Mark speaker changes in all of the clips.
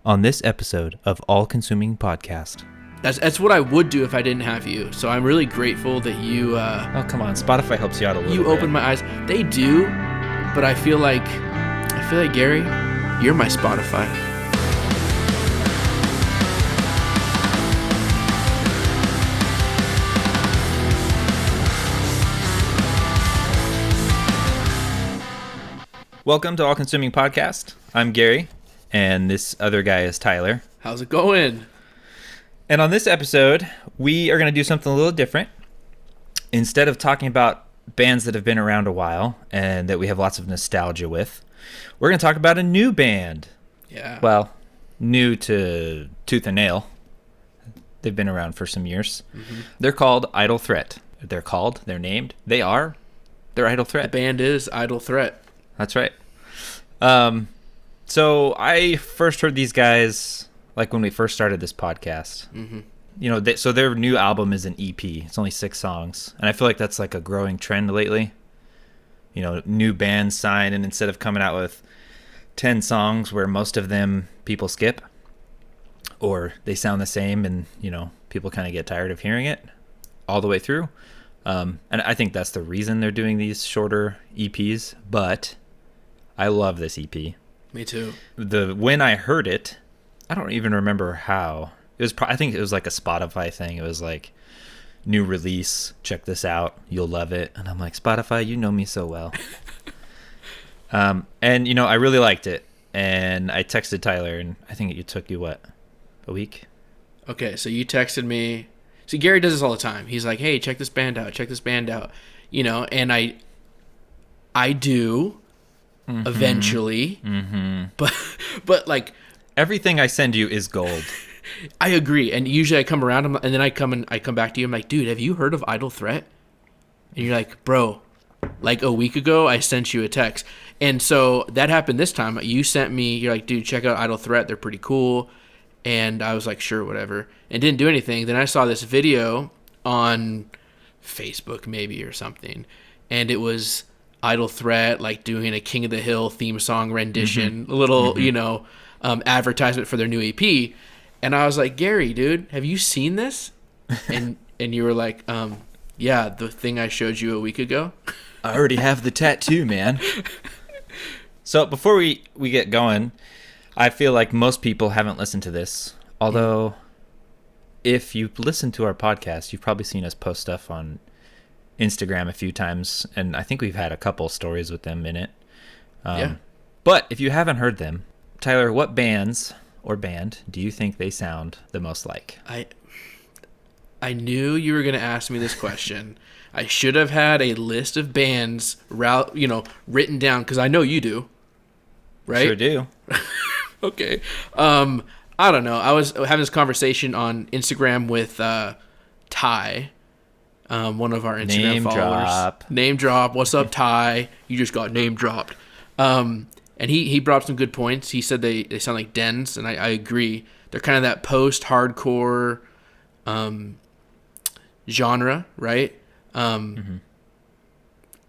Speaker 1: on this episode of All Consuming Podcast.
Speaker 2: That's what I would do if I didn't have you. So I'm really grateful that you.
Speaker 1: Oh, come on. Spotify helps you out a little bit.
Speaker 2: You opened my eyes. They do, but I feel like Gary, you're my Spotify.
Speaker 1: Welcome to All Consuming Podcast. I'm Gary, and this other guy is Tyler.
Speaker 2: How's it going?
Speaker 1: And on this episode, we are going to do something a little different. Instead of talking about bands that have been around a while and that we have lots of nostalgia with, we're going to talk about a new band.
Speaker 2: Yeah.
Speaker 1: Well, new to tooth and nail. They've been around for some years. Mm-hmm. They're called Idle Threat. They're named. They're Idle Threat.
Speaker 2: The band is Idle Threat.
Speaker 1: That's right. So I first heard these guys like when we first started this podcast.
Speaker 2: Mm-hmm.
Speaker 1: You know, so their new album is an EP. It's only 6 songs, and I feel like that's like a growing trend lately. You know, new bands sign, and instead of coming out with 10 songs where most of them people skip or they sound the same, and you know, people kind of get tired of hearing it all the way through. And I think that's the reason they're doing these shorter EPs. But I love this EP.
Speaker 2: Me too.
Speaker 1: When I heard it, I don't even remember how. It was. I think it was like a Spotify thing. It was like, new release. Check this out. You'll love it. And I'm like, Spotify, you know me so well. And you know, I really liked it. And I texted Tyler, and I think it took you what, a week?
Speaker 2: Okay, so you texted me. See, Gary does this all the time. He's like, "Hey, check this band out. Check this band out." You know, and I do. Mm-hmm. Eventually,
Speaker 1: mm-hmm.
Speaker 2: but like
Speaker 1: everything I send you is gold.
Speaker 2: I agree, and usually I come around, and then I come back to you. I'm like, dude, have you heard of Idle Threat? And you're like, bro, like a week ago I sent you a text, and so that happened this time. You sent me, you're like, dude, check out Idle Threat. They're pretty cool, and I was like, sure, whatever, and didn't do anything. Then I saw this video on Facebook maybe or something, and it was Idle Threat, like doing a King of the Hill theme song rendition, a little, you know, advertisement for their new EP. And I was like, Gary, dude, have you seen this? And you were like, yeah, the thing I showed you a week ago.
Speaker 1: I already have the tattoo, man. So before we get going, I feel like most people haven't listened to this. Although, if you've listened to our podcast, you've probably seen us post stuff on Instagram a few times, and I think we've had a couple stories with them in it.
Speaker 2: Yeah.
Speaker 1: But if you haven't heard them, Tyler, what bands or band do you think they sound the most like?
Speaker 2: I knew you were going to ask me this question. I should have had a list of bands, written down, because I know you do, right?
Speaker 1: Sure do.
Speaker 2: Okay. I don't know. I was having this conversation on Instagram with Ty. One of our Instagram followers. Name drop. What's up, Ty? You just got name dropped. And he brought up some good points. He said they sound like Dens, and I agree. They're kind of that post-hardcore genre, right?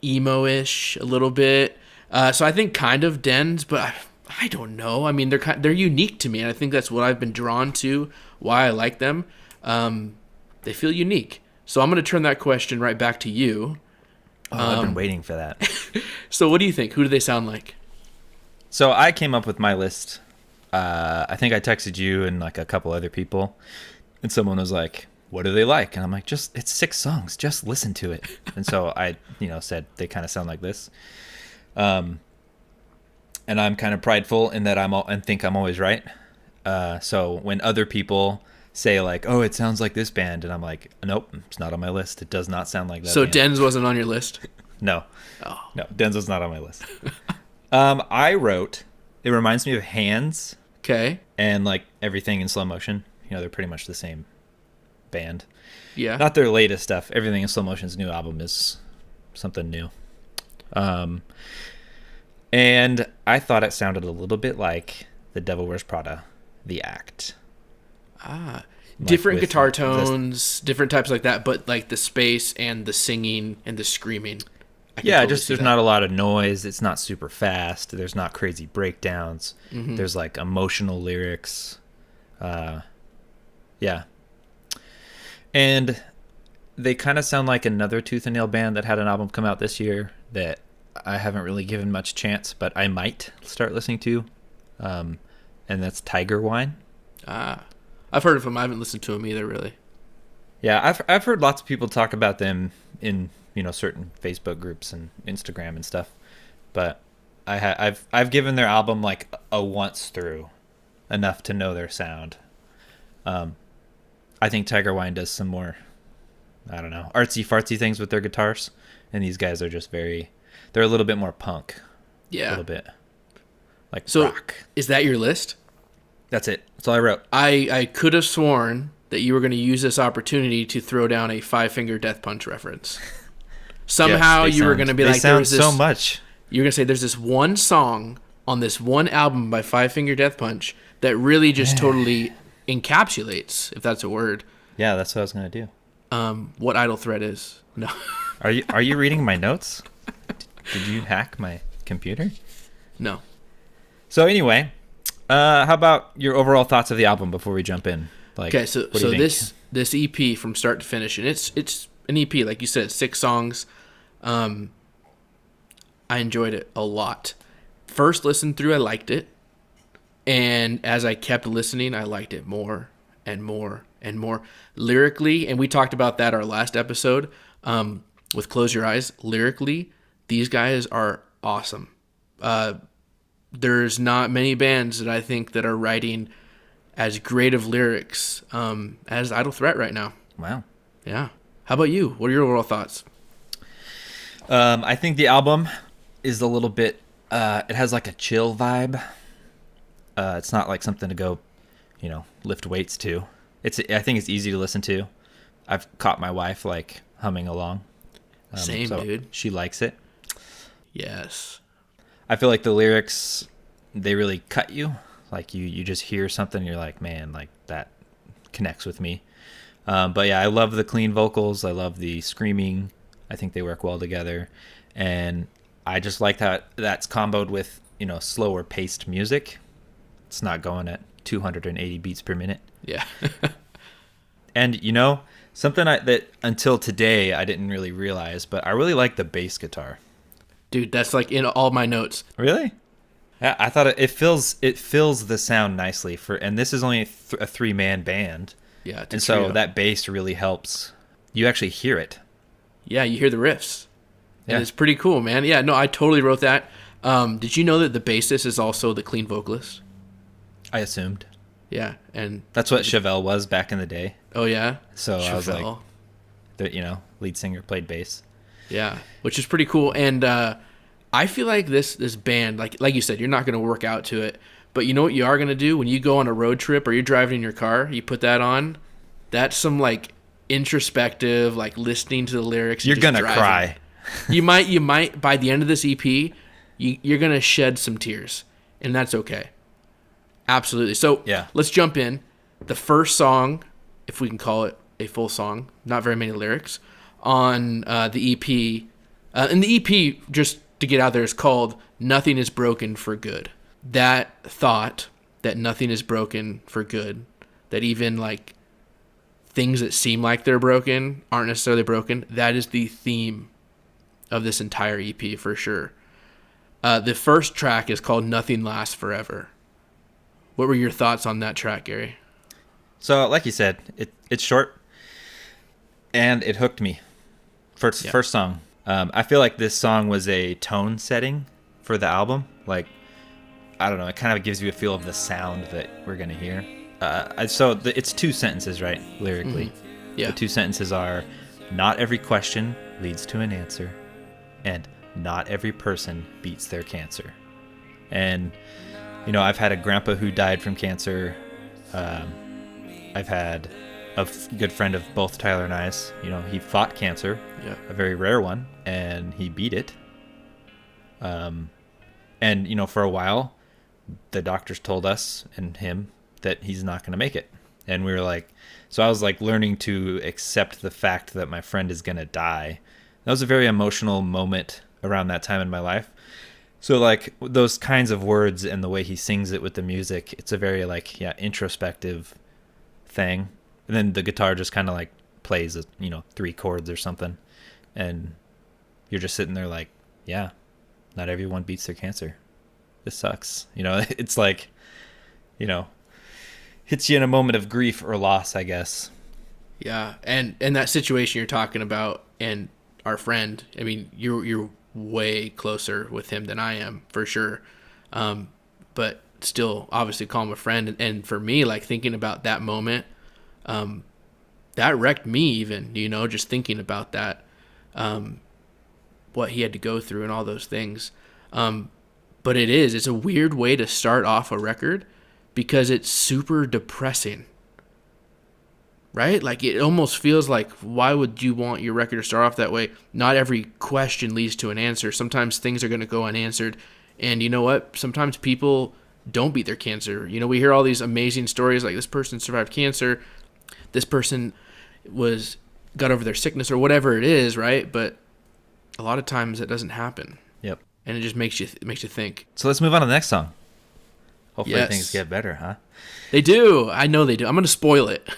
Speaker 2: Emo-ish a little bit. So I think kind of Dens, but I don't know. I mean, they're unique to me, and I think that's what I've been drawn to, why I like them. They feel unique. So I'm going to turn that question right back to you.
Speaker 1: I've been waiting for that.
Speaker 2: So what do you think? Who do they sound like?
Speaker 1: So I came up with my list. I think I texted you and like a couple other people. And someone was like, what do they like? And I'm like, it's 6 songs. Just listen to it. And so I, said they kind of sound like this. And I'm kind of prideful in that I think I'm always right. So when other people say like, oh, it sounds like this band, and I'm like, nope, it's not on my list. It does not sound like that.
Speaker 2: So
Speaker 1: band.
Speaker 2: Dens wasn't on your list?
Speaker 1: No.
Speaker 2: Oh.
Speaker 1: No, Dens was not on my list. I wrote, it reminds me of Hands.
Speaker 2: Okay.
Speaker 1: And like Everything in Slow Motion. They're pretty much the same band.
Speaker 2: Yeah.
Speaker 1: Not their latest stuff. Everything in Slow Motion's new album is something new. And I thought it sounded a little bit like The Devil Wears Prada, The Act.
Speaker 2: Like different guitar tones, different types like that, but like the space and the singing and the screaming. I can
Speaker 1: Yeah,
Speaker 2: totally
Speaker 1: just
Speaker 2: see
Speaker 1: there's
Speaker 2: that.
Speaker 1: not a lot of noise. It's not super fast. There's not crazy breakdowns.
Speaker 2: Mhm.
Speaker 1: There's like emotional lyrics. Uh, yeah, and they kind of sound like another Tooth and Nail band that had an album come out this year that I haven't really given much chance, but I might start listening to. Um, and that's Tiger Wine.
Speaker 2: Ah, I've heard of them. I haven't listened to them either, really.
Speaker 1: Yeah, I've heard lots of people talk about them in certain Facebook groups and Instagram and stuff, but I've given their album like a once through, enough to know their sound. I think Tiger Wine does some more, I don't know, artsy fartsy things with their guitars, and these guys are just they're a little bit more punk, a
Speaker 2: Yeah.
Speaker 1: little bit like
Speaker 2: So,
Speaker 1: rock.
Speaker 2: is that your list?
Speaker 1: That's it. That's all I wrote.
Speaker 2: I could have sworn that you were going to use this opportunity to throw down a Five Finger Death Punch reference. Somehow
Speaker 1: Yes,
Speaker 2: you were going to be
Speaker 1: they
Speaker 2: like, there
Speaker 1: sound
Speaker 2: was this,
Speaker 1: so much.
Speaker 2: you were going to say there's this one song on this one album by Five Finger Death Punch that really just totally encapsulates, if that's a word,
Speaker 1: Yeah, that's what I was gonna do.
Speaker 2: what Idle Threat is. No.
Speaker 1: Are you reading my notes? Did you hack my computer?
Speaker 2: No.
Speaker 1: So anyway, how about your overall thoughts of the album before we jump in? Like,
Speaker 2: Okay, so
Speaker 1: what do you think?
Speaker 2: this EP from start to finish, and it's an EP, like you said, 6 songs. I enjoyed it a lot. First listen through, I liked it, and as I kept listening, I liked it more and more and more lyrically. And we talked about that our last episode with Close Your Eyes. Lyrically, these guys are awesome. There's not many bands that I think that are writing as great of lyrics as Idle Threat right now.
Speaker 1: Wow.
Speaker 2: Yeah. How about you? What are your overall thoughts?
Speaker 1: I think the album is a little bit. It has like a chill vibe. It's not like something to go, lift weights to. I think it's easy to listen to. I've caught my wife like humming along.
Speaker 2: Same,
Speaker 1: so
Speaker 2: dude.
Speaker 1: She likes it.
Speaker 2: Yes.
Speaker 1: I feel like the lyrics, they really cut you. Like you just hear something, and you're like, man, like that connects with me. But yeah, I love the clean vocals. I love the screaming. I think they work well together, and I just like that that's comboed with slower paced music. It's not going at 280 beats per minute.
Speaker 2: Yeah.
Speaker 1: And something that until today I didn't really realize, but I really like the bass guitar.
Speaker 2: Dude, that's like in all my notes.
Speaker 1: Really? Yeah, I thought it fills the sound nicely and this is only a 3-man band.
Speaker 2: Yeah. It's a
Speaker 1: And so
Speaker 2: trio.
Speaker 1: that bass really helps. You actually hear it.
Speaker 2: Yeah, you hear the riffs.
Speaker 1: Yeah.
Speaker 2: And it's pretty cool, man. Yeah, no, I totally wrote that. Did you know that the bassist is also the clean vocalist?
Speaker 1: I assumed.
Speaker 2: Yeah, and
Speaker 1: That's what Chevelle was back in the day.
Speaker 2: oh yeah,
Speaker 1: So I was like,
Speaker 2: Chevelle.
Speaker 1: the lead singer played bass.
Speaker 2: Yeah, which is pretty cool. And I feel like this band, like you said, you're not going to work out to it, but you know what you are going to do when you go on a road trip or you're driving in your car, you put that on. That's some like introspective, like listening to the lyrics. and
Speaker 1: You're
Speaker 2: just
Speaker 1: gonna
Speaker 2: driving.
Speaker 1: cry.
Speaker 2: You might by the end of this EP, you're gonna shed some tears, and that's okay. Absolutely. So
Speaker 1: Yeah.
Speaker 2: let's jump in. The first song, if we can call it a full song, not very many lyrics, on the EP. And the EP, just to get out there, is called Nothing is Broken for Good. That thought that nothing is broken for good, that even like things that seem like they're broken aren't necessarily broken, that is the theme of this entire EP for sure. The first track is called Nothing Lasts Forever. What were your thoughts on that track, Gary?
Speaker 1: So, like you said, it's short, and it hooked me. First song. I feel like this song was a tone setting for the album. Like, I don't know, it kind of gives you a feel of the sound that we're gonna hear. It's 2 sentences, right? Lyrically,
Speaker 2: Yeah.
Speaker 1: the 2 sentences are: "Not every question leads to an answer," and "Not every person beats their cancer." And I've had a grandpa who died from cancer. I've had a good friend of both Tyler and I's. He fought cancer,
Speaker 2: Yeah.
Speaker 1: a very rare one, and he beat it. And for a while, the doctors told us and him that he's not going to make it. And we were like, so I was like learning to accept the fact that my friend is going to die, That was a very emotional moment around that time in my life. So like those kinds of words and the way he sings it with the music, it's a very like introspective thing. And then the guitar just kind of like plays, 3 chords or something, and you're just sitting there like, yeah, not everyone beats their cancer. This sucks. It's like, hits you in a moment of grief or loss, I guess.
Speaker 2: Yeah, and that situation you're talking about, and our friend, I mean, you're way closer with him than I am, for sure. But still, obviously, call him a friend. And for me, like, thinking about that moment, that wrecked me even, just thinking about that, what he had to go through and all those things. But it's a weird way to start off a record because it's super depressing. Right? Like, it almost feels like, why would you want your record to start off that way? Not every question leads to an answer. Sometimes things are going to go unanswered. And you know what? Sometimes people don't beat their cancer. We hear all these amazing stories like this person survived cancer, this person got over their sickness or whatever it is, right? But a lot of times it doesn't happen.
Speaker 1: Yep.
Speaker 2: And it just makes you think.
Speaker 1: So let's move on to the next song. Hopefully
Speaker 2: Yes.
Speaker 1: things get better, huh?
Speaker 2: They do. I know they do. I'm going to spoil it.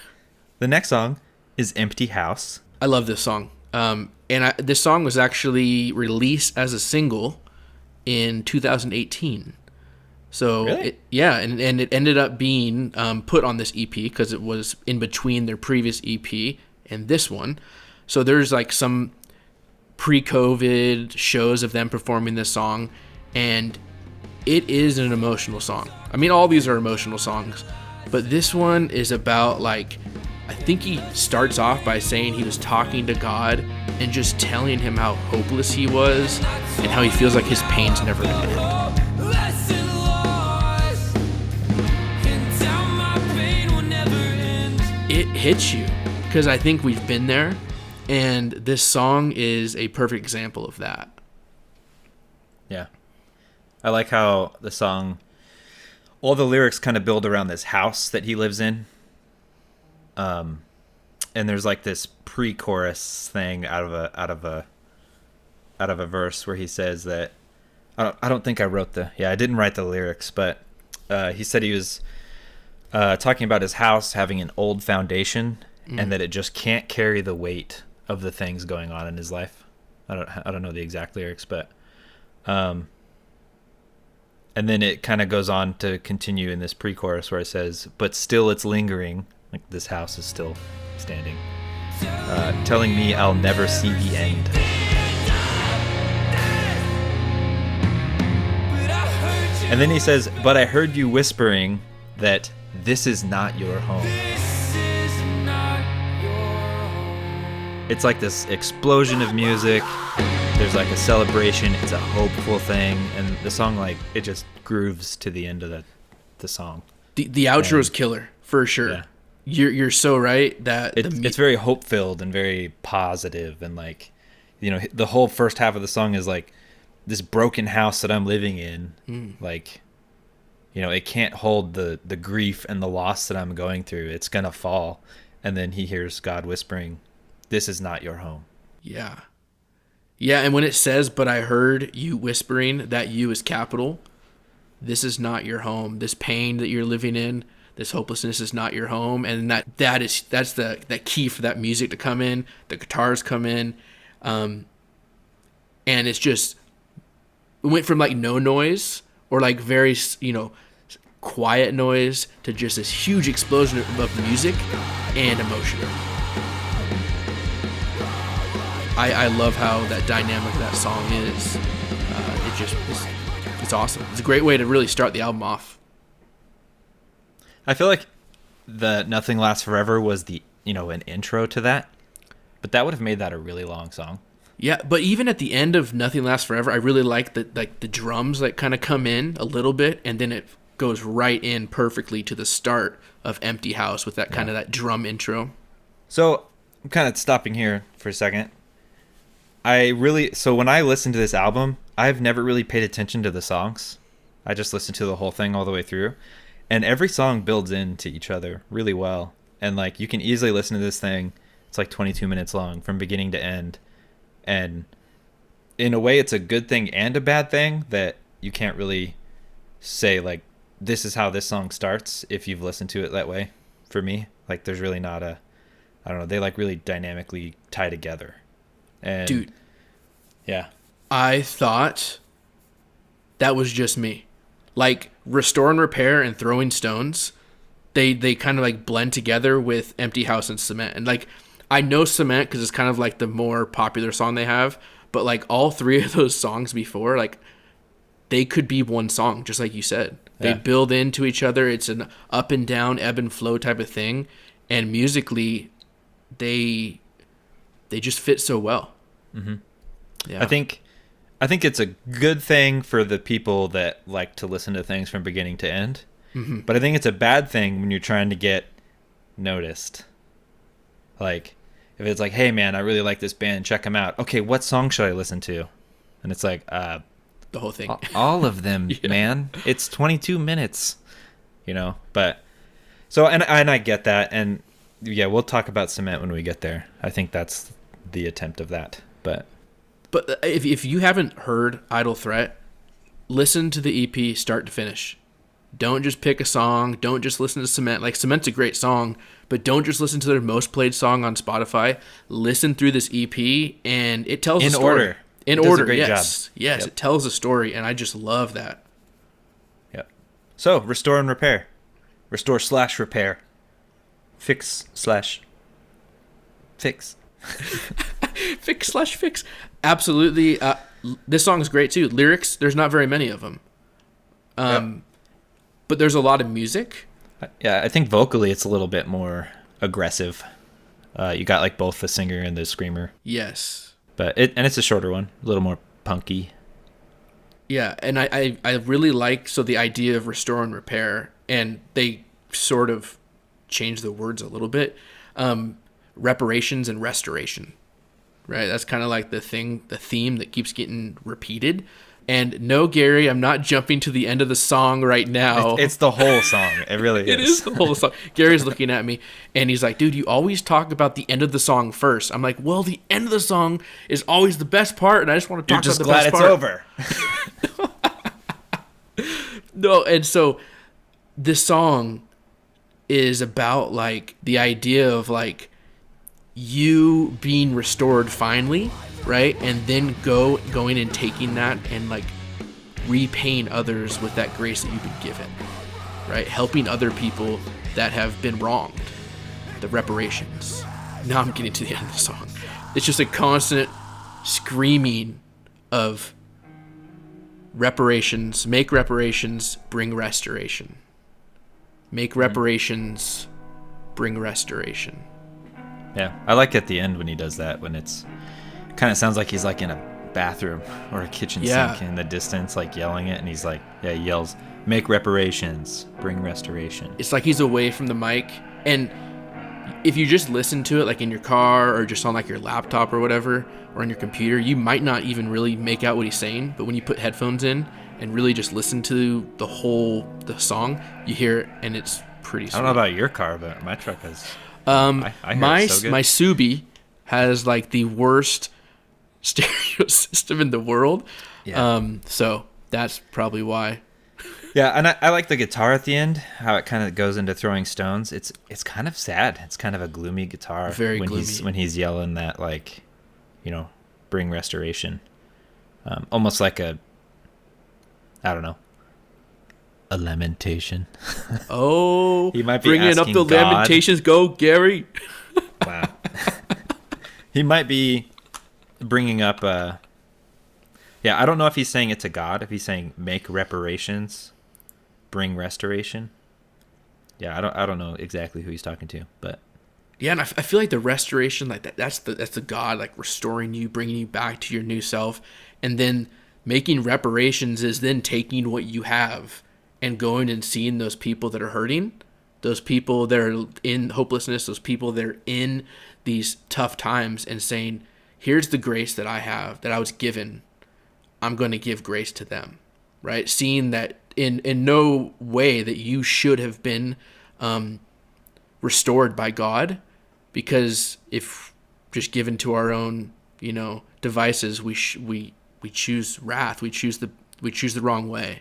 Speaker 1: The next song is Empty House.
Speaker 2: I love this song. This song was actually released as a single in 2018. So,
Speaker 1: Really?
Speaker 2: and it ended up being put on this EP because it was in between their previous EP and this one. So there's like some pre-COVID shows of them performing this song, and it is an emotional song. I mean, all these are emotional songs, but this one is about like, I think he starts off by saying he was talking to God and just telling him how hopeless he was and how he feels like his pain's never going to end. It hits you because I think we've been there, and this song is a perfect example of that.
Speaker 1: Yeah. I like how the song, all the lyrics kind of build around this house that he lives in. And there's like this pre-chorus thing out of a verse where he says that I don't think I didn't write the lyrics, but he said he was talking about his house having an old foundation and that it just can't carry the weight of the things going on in his life. I don't know the exact lyrics, but and then it kind of goes on to continue in this pre-chorus where it says, but still it's lingering. Like, this house is still standing, telling me I'll never see the end. And then he says, but I heard you whispering that this is not your home. It's like this explosion of music. There's like a celebration. It's a hopeful thing. And the song, like, it just grooves to the end of the song.
Speaker 2: The outro is killer, for sure.
Speaker 1: Yeah.
Speaker 2: You're so right that
Speaker 1: it's very hope filled and very positive, and like, the whole first half of the song is like this broken house that I'm living in, like, it can't hold the grief and the loss that I'm going through. It's gonna fall. And then he hears God whispering, this is not your home.
Speaker 2: Yeah, and when it says, but I heard you whispering, that you is capital. This is not your home. This pain that you're living in, this hopelessness is not your home. And that's the key for that music to come in. The guitars come in. And it's just, it went from like no noise or like very, quiet noise to just this huge explosion of music and emotion. I love how that dynamic of that song is. It's awesome. It's a great way to really start the album off.
Speaker 1: I feel like the Nothing Lasts Forever was an intro to that, but that would have made that a really long song.
Speaker 2: Yeah, but even at the end of Nothing Lasts Forever, I really like the drums that kind of come in a little bit, and then it goes right in perfectly to the start of Empty House with that kind of that drum intro.
Speaker 1: So I'm kind of stopping here for a second. So when I listen to this album, I've never really paid attention to the songs. I just listened to the whole thing all the way through. And every song builds into each other really well. And like, you can easily listen to this thing. It's like 22 minutes long from beginning to end. And in a way, it's a good thing and a bad thing that you can't really say, like, this is how this song starts if you've listened to it that way. For me, like, there's really not a, I don't know, they like really dynamically tie together. And
Speaker 2: Dude,
Speaker 1: yeah.
Speaker 2: I thought that was just me. Like, Restore and Repair and Throwing Stones, they kind of like blend together with Empty House and Cement. And like, I know Cement because it's kind of like the more popular song they have, but like all three of those songs before, like, they could be one song, just like you said. They build into each other. It's an up and down, ebb and flow type of thing. And musically, they just fit so well.
Speaker 1: Mm-hmm.
Speaker 2: Yeah.
Speaker 1: I think it's a good thing for the people that like to listen to things from beginning to end.
Speaker 2: Mm-hmm.
Speaker 1: But I think it's a bad thing when you're trying to get noticed. Like, if it's like, hey man, I really like this band, check them out. Okay, what song should I listen to? And it's like,
Speaker 2: the whole thing.
Speaker 1: all of them, man. It's 22 minutes, you know. But so, and I get that, and yeah, we'll talk about Cement when we get there. I think that's the attempt of that. But
Speaker 2: if you haven't heard Idle Threat, listen to the EP start to finish. Don't just pick a song. Don't just listen to Cement. Like, Cement's a great song, but don't just listen to their most played song on Spotify. Listen through this EP, and it tells a story.
Speaker 1: Order.
Speaker 2: In
Speaker 1: It does a
Speaker 2: order,
Speaker 1: great
Speaker 2: yes.
Speaker 1: job.
Speaker 2: Yes,
Speaker 1: Yep.
Speaker 2: It tells a story, and I just love that.
Speaker 1: Yep. So, Restore and Repair. Restore/repair. Fix/fix.
Speaker 2: Fix/fix. Absolutely. This song is great, too. Lyrics, there's not very many of them. But there's a lot of music.
Speaker 1: Yeah, I think vocally it's a little bit more aggressive. You got like both the singer and the screamer.
Speaker 2: Yes.
Speaker 1: But it's a shorter one, a little more punky.
Speaker 2: Yeah, and I really like the idea of Restore and Repair, and they sort of change the words a little bit. Reparations and restoration, right? That's kind of like the theme that keeps getting repeated. And no, Gary, I'm not jumping to the end of the song right now.
Speaker 1: It's the whole song. It really is.
Speaker 2: It is the whole song. Gary's looking at me, and he's like, dude, you always talk about the end of the song first. I'm like, well, the end of the song is always the best part, and I just want to talk about the best part.
Speaker 1: You're just glad it's over.
Speaker 2: No, and so this song is about, like, the idea of, like, you being restored finally, right? And then going and taking that and, like, repaying others with that grace that you've been given, right? Helping other people that have been wronged. The reparations. Now I'm getting to the end of the song. It's just a constant screaming of reparations. Make reparations, bring restoration. Make reparations, bring restoration.
Speaker 1: Yeah, I like at the end when he does that, when it's kind of sounds like he's like in a bathroom or a kitchen sink in the distance, like yelling it, and he's like, he yells, make reparations, bring restoration.
Speaker 2: It's like he's away from the mic, and if you just listen to it like in your car or just on like your laptop or whatever, or on your computer, you might not even really make out what he's saying, but when you put headphones in and really just listen to the song, you hear it, and it's pretty sweet.
Speaker 1: I don't know about your car, but my truck has...
Speaker 2: my
Speaker 1: so
Speaker 2: my Subi has like the worst stereo system in the world.
Speaker 1: Yeah.
Speaker 2: So that's probably why.
Speaker 1: Yeah, and I like the guitar at the end, how it kind of goes into Throwing Stones. It's kind of sad. It's kind of a gloomy guitar.
Speaker 2: Very
Speaker 1: when
Speaker 2: gloomy.
Speaker 1: when he's yelling that, like, you know, bring restoration. Almost like a, I don't know, a lamentation.
Speaker 2: Oh,
Speaker 1: He might be
Speaker 2: bringing up
Speaker 1: asking
Speaker 2: the
Speaker 1: God.
Speaker 2: Lamentations. Go, Gary.
Speaker 1: Wow. He might be bringing up yeah, I don't know if he's saying it to God, if he's saying make reparations, bring restoration. Yeah, I don't know exactly who he's talking to, but
Speaker 2: Yeah, and I feel like the restoration, like that's the God, like, restoring you, bringing you back to your new self, and then making reparations is then taking what you have and going and seeing those people that are hurting, those people that are in hopelessness, those people that are in these tough times, and saying, here's the grace that I have, that I was given. I'm going to give grace to them, right? Seeing that in no way that you should have been restored by God, because if just given to our own devices, we choose wrath. We choose the wrong way,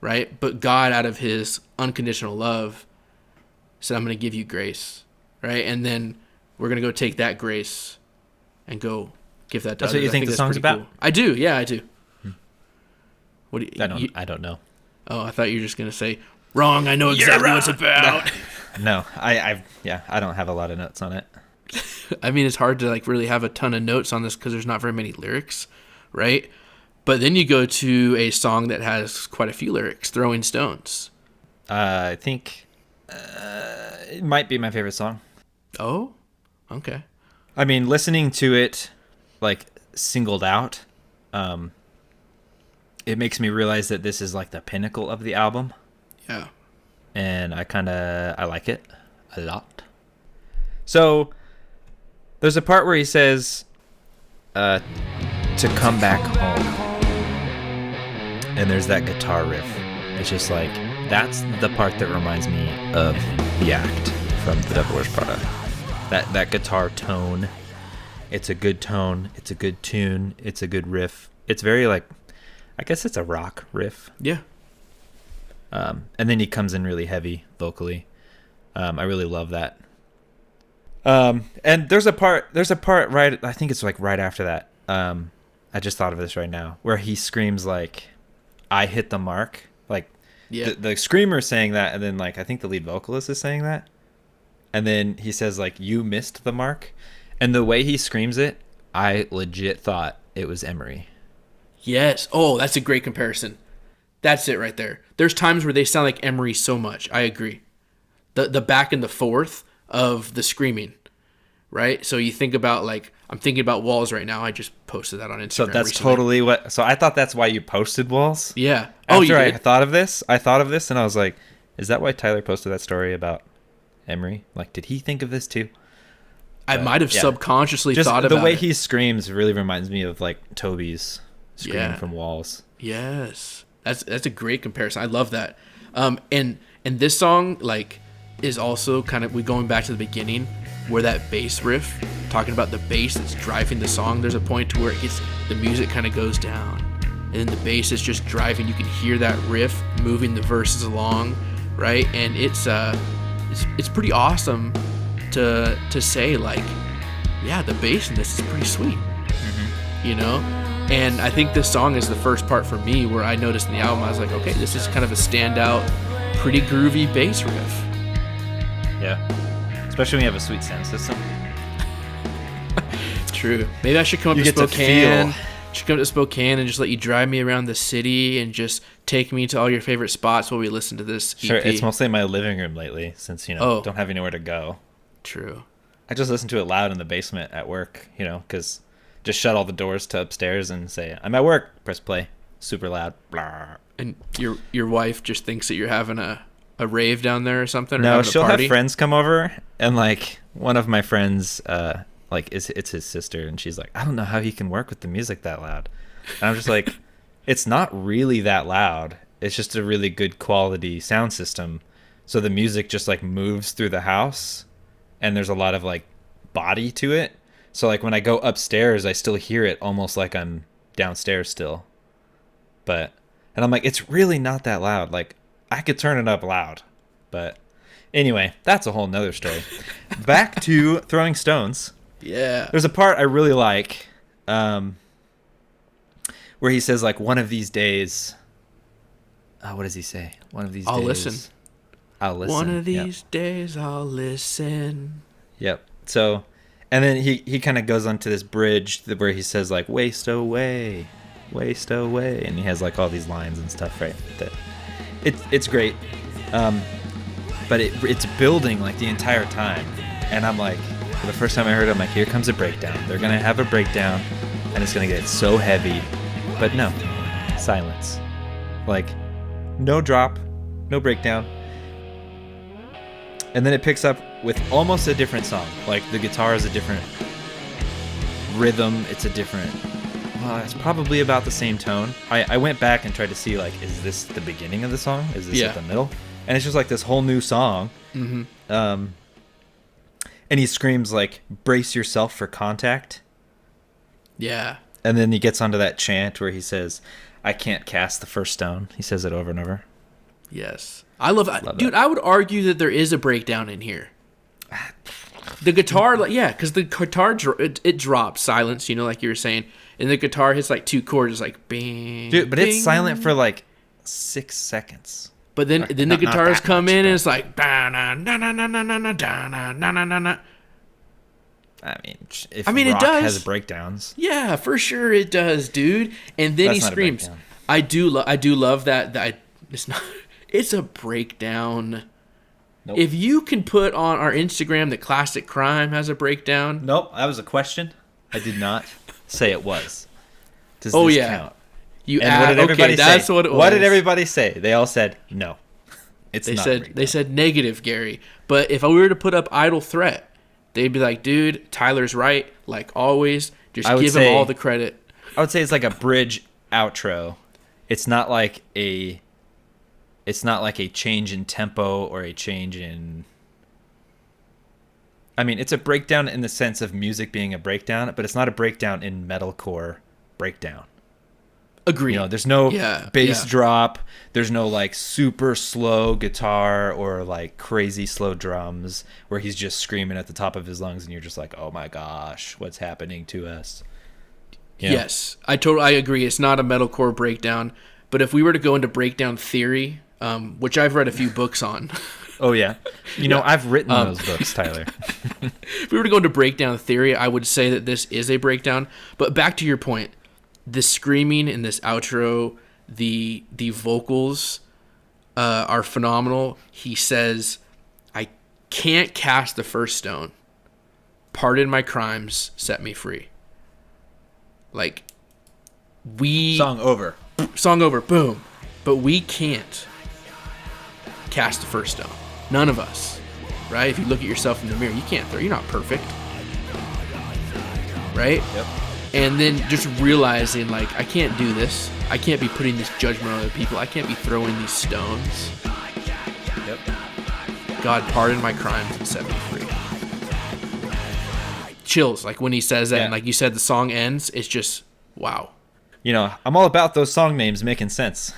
Speaker 2: right? But God, out of His unconditional love, said, "I'm going to give you grace," right? And then we're going to go take that grace and go give that to
Speaker 1: That's
Speaker 2: others.
Speaker 1: what you think the song's about?
Speaker 2: Cool. I do. Yeah, I do. What do you,
Speaker 1: I don't know.
Speaker 2: Oh, I thought you were just going to say, wrong, I know exactly what it's about.
Speaker 1: No, I don't have a lot of notes on it.
Speaker 2: I mean, it's hard to like really have a ton of notes on this because there's not very many lyrics, right? But then you go to a song that has quite a few lyrics, Throwing Stones.
Speaker 1: I think it might be my favorite song.
Speaker 2: Oh, okay.
Speaker 1: I mean, listening to it like singled out, it makes me realize that this is like the pinnacle of the album.
Speaker 2: Yeah.
Speaker 1: And I like it a lot. So there's a part where he says to come back home. And there's that guitar riff. It's just like, that's the part that reminds me of The Act from The Devil Wears Prada. That guitar tone. It's a good tone. It's a good tune. It's a good riff. It's very like, I guess it's a rock riff.
Speaker 2: Yeah.
Speaker 1: And then he comes in really heavy vocally. I really love that. And there's a part right, I think it's like right after that. I just thought of this right now, where he screams like, "I hit the mark." Like,
Speaker 2: yeah.
Speaker 1: the screamer saying that, and then like I think the lead vocalist is saying that, and then he says like, "You missed the mark," and the way he screams it, I legit thought it was Emery.
Speaker 2: Yes. Oh, that's a great comparison. That's it right there. There's times where they sound like Emery so much. I agree. The back and the forth of the screaming, right? So you think about like, I'm thinking about Walls right now. I just posted that on Instagram.
Speaker 1: So that's
Speaker 2: recently.
Speaker 1: totally what. So I thought that's why you posted Walls.
Speaker 2: Yeah.
Speaker 1: After
Speaker 2: you
Speaker 1: I
Speaker 2: did?
Speaker 1: thought of this, and I was like, is that why Tyler posted that story about Emery? Like, did he think of this too?
Speaker 2: I might have
Speaker 1: yeah.
Speaker 2: subconsciously
Speaker 1: Just
Speaker 2: thought about
Speaker 1: the way
Speaker 2: it.
Speaker 1: he screams really reminds me of like Toby's scream
Speaker 2: Yeah.
Speaker 1: from Walls.
Speaker 2: Yes. That's a great comparison. I love that. And this song like is also kind of, we going back to the beginning where that bass riff, talking about the bass that's driving the song, there's a point to where it gets, the music kind of goes down and then the bass is just driving. You can hear that riff moving the verses along, right? And it's pretty awesome to say like, yeah, the bass in this is pretty sweet. You know? And I think this song is the first part for me where I noticed in the album, I was like, okay, this is kind of a standout, pretty groovy bass riff.
Speaker 1: Yeah. Especially when you have a sweet sound system.
Speaker 2: True. Maybe I should come up
Speaker 1: You
Speaker 2: to
Speaker 1: get to
Speaker 2: Spokane.
Speaker 1: feel.
Speaker 2: Should come to Spokane and just let you drive me around the city and just take me to all your favorite spots while we listen to this EP.
Speaker 1: Sure, it's mostly in my living room lately since,
Speaker 2: Oh.
Speaker 1: don't have anywhere to go.
Speaker 2: True.
Speaker 1: I just listen to it loud in the basement at work, because just shut all the doors to upstairs and say, I'm at work, press play, super loud. Blah.
Speaker 2: And your wife just thinks that you're having a rave down there or something? Or
Speaker 1: No,
Speaker 2: having a
Speaker 1: she'll have
Speaker 2: party?
Speaker 1: friends come over, and like one of my friends, it's his sister, and she's like, I don't know how he can work with the music that loud. And I'm just like, it's not really that loud. It's just a really good quality sound system. So the music just like moves through the house, and there's a lot of like body to it. So like when I go upstairs, I still hear it almost like I'm downstairs still. And I'm like, it's really not that loud. Like I could turn it up loud. But anyway, that's a whole nother story. Back to Throwing Stones.
Speaker 2: Yeah.
Speaker 1: There's a part I really like, where he says like, one of these days, what does he say? One of these
Speaker 2: I'll
Speaker 1: days.
Speaker 2: listen.
Speaker 1: I'll listen.
Speaker 2: One of
Speaker 1: Yep.
Speaker 2: these days I'll listen.
Speaker 1: Yep. So, and then he kind of goes onto this bridge where he says like, waste away, and he has like all these lines and stuff, right? That it's great, but it's building like the entire time, and I'm like, for the first time I heard it, I'm like, here comes a breakdown. They're gonna have a breakdown, and it's gonna get so heavy, but no, silence, like no drop, no breakdown. And then it picks up with almost a different song. Like the guitar is a different rhythm. It's a different, it's probably about the same tone. I went back and tried to see like, is this the beginning of the song? Is this
Speaker 2: Yeah.
Speaker 1: at the middle? And it's just like this whole new song.
Speaker 2: Mm-hmm.
Speaker 1: And he screams like, brace yourself for contact.
Speaker 2: Yeah.
Speaker 1: And then he gets onto that chant where he says, "I can't cast the first stone." He says it over and over.
Speaker 2: Yes. I love dude,
Speaker 1: that.
Speaker 2: I would argue that there is a breakdown in here. The guitar, like, yeah, because the guitar, it drops silence, like you were saying. And the guitar hits like 2 chords, it's like bing.
Speaker 1: Dude, but
Speaker 2: bing.
Speaker 1: it's silent for like 6 seconds.
Speaker 2: But then the guitars come in
Speaker 1: but...
Speaker 2: and it's like na na na na na na na na na na na na.
Speaker 1: If
Speaker 2: it
Speaker 1: rock
Speaker 2: does.
Speaker 1: has breakdowns.
Speaker 2: Yeah, for sure it does, dude. And then
Speaker 1: That's
Speaker 2: he
Speaker 1: not a
Speaker 2: screams.
Speaker 1: breakdown.
Speaker 2: I do love that it's not. It's a breakdown.
Speaker 1: Nope.
Speaker 2: If you can put on our Instagram that Classic Crime has a breakdown.
Speaker 1: Nope, that was a question. I did not say it was. Does
Speaker 2: Oh,
Speaker 1: this
Speaker 2: yeah.
Speaker 1: count?
Speaker 2: You
Speaker 1: And
Speaker 2: add,
Speaker 1: what did everybody say?
Speaker 2: That's what it was.
Speaker 1: What did everybody say? They all said no. It's not.
Speaker 2: They said negative, Gary. But if I were to put up Idle Threat, they'd be like, dude, Tyler's right. Like always, just give him all the credit.
Speaker 1: I would say it's like a bridge outro. It's not like a change in tempo or a change in. I mean, it's a breakdown in the sense of music being a breakdown, but it's not a breakdown in metalcore breakdown.
Speaker 2: Agree.
Speaker 1: There's no bass
Speaker 2: yeah.
Speaker 1: drop. There's no like super slow guitar or like crazy slow drums where he's just screaming at the top of his lungs and you're just like, oh my gosh, what's happening to us?
Speaker 2: Yes, I agree. It's not a metalcore breakdown, but if we were to go into breakdown theory, which I've read a few books on.
Speaker 1: Oh yeah, I've written those books, Tyler.
Speaker 2: If we were to go into breakdown theory, I would say that this is a breakdown. But back to your point. The screaming in this outro, the vocals are phenomenal. He says, "I can't cast the first stone. Pardon my crimes, set me free." Like,
Speaker 1: Song over.
Speaker 2: Song over, boom. But we can't cast the first stone. None of us, right? If you look at yourself in the mirror, you can't throw. You're not perfect, right?
Speaker 1: Yep.
Speaker 2: And then just realizing, like, I can't do this. I can't be putting this judgment on other people. I can't be throwing these stones.
Speaker 1: Yep.
Speaker 2: God, pardon my crimes and set me free. Chills, like when he says that, and like you said, the song ends. It's just wow.
Speaker 1: I'm all about those song names making sense.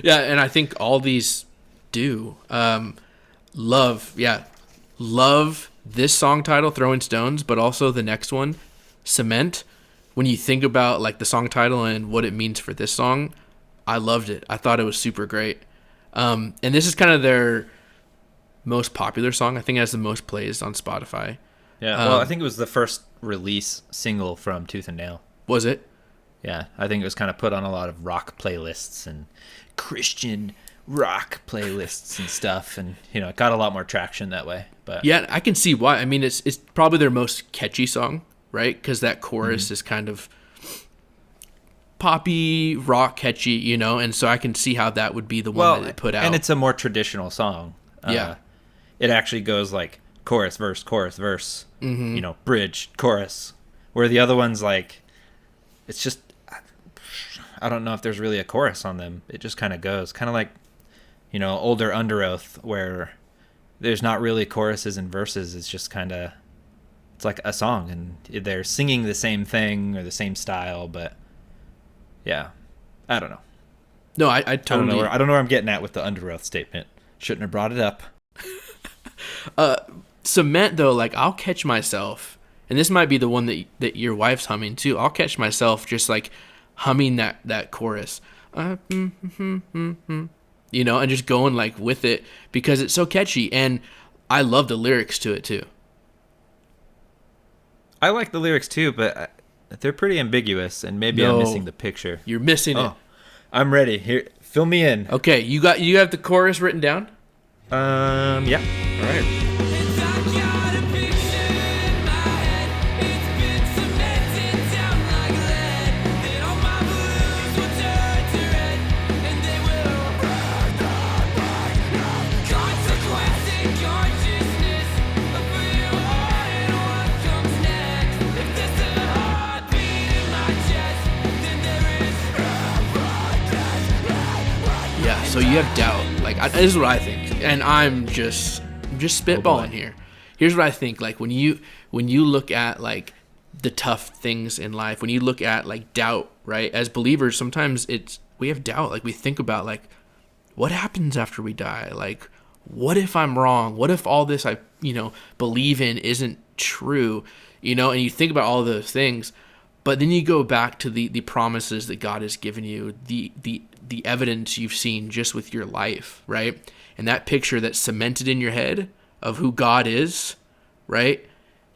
Speaker 2: Yeah, and I think all these do. Love this song title, Throwing Stones, but also the next one, Cement. When you think about like the song title and what it means for this song, I loved it. I thought it was super great. And this is kind of their most popular song. I think it has the most plays on Spotify.
Speaker 1: Yeah, well, I think it was the first release single from Tooth and Nail.
Speaker 2: Was it?
Speaker 1: Yeah, I think it was kind of put on a lot of rock playlists and Christian rock playlists and stuff, and it got a lot more traction that way. But
Speaker 2: yeah, I can see why. I mean, it's probably their most catchy song, right? Because that chorus is kind of poppy, rock, catchy, and so I can see how that would be the one that they put out.
Speaker 1: And it's a more traditional song.
Speaker 2: Yeah,
Speaker 1: it actually goes like chorus, verse, bridge, chorus. Where the other ones, like, it's just, I don't know if there's really a chorus on them. It just kind of goes, kind of like, older Under Oath, where there's not really choruses and verses. It's just kind of, it's like a song, and they're singing the same thing or the same style, but yeah, I don't know.
Speaker 2: No, I totally.
Speaker 1: I don't know where I'm getting at with the Under Oath statement. Shouldn't have brought it up.
Speaker 2: Cement, though, like, I'll catch myself, and this might be the one that your wife's humming too. I'll catch myself just like humming that chorus, and just going like with it because it's so catchy, and I love the lyrics to it too.
Speaker 1: I like the lyrics too, but they're pretty ambiguous, and maybe I'm missing the picture.
Speaker 2: You're missing it.
Speaker 1: I'm ready. Here, fill me in.
Speaker 2: Okay, you have the chorus written down?
Speaker 1: Yeah. All right.
Speaker 2: So you have doubt. Like, this is what I think, and I'm just spitballing here. Here's what I think. Like when you look at like the tough things in life, when you look at like doubt, right? As believers, sometimes we have doubt. Like we think about like, what happens after we die? Like, what if I'm wrong? What if all this I, believe in isn't true? And you think about all those things, but then you go back to the promises that God has given you, the evidence you've seen just with your life, right? And that picture that's cemented in your head of who God is, right?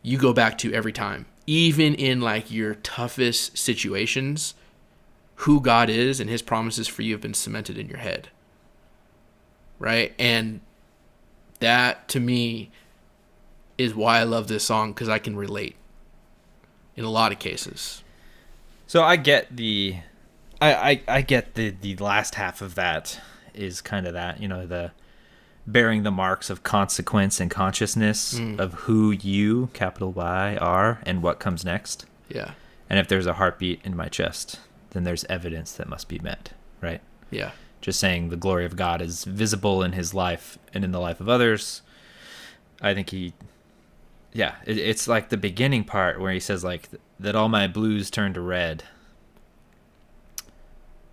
Speaker 2: You go back to every time, even in like your toughest situations, who God is and his promises for you have been cemented in your head, right? And that to me is why I love this song, because I can relate in a lot of cases.
Speaker 1: So I get I get the last half of that is kind of that, the bearing the marks of consequence and consciousness of who you, capital Y, are and what comes next.
Speaker 2: Yeah.
Speaker 1: And if there's a heartbeat in my chest, then there's evidence that must be met, right?
Speaker 2: Yeah.
Speaker 1: Just saying the glory of God is visible in his life and in the life of others. I think it's like the beginning part where he says like that all my blues turn to red.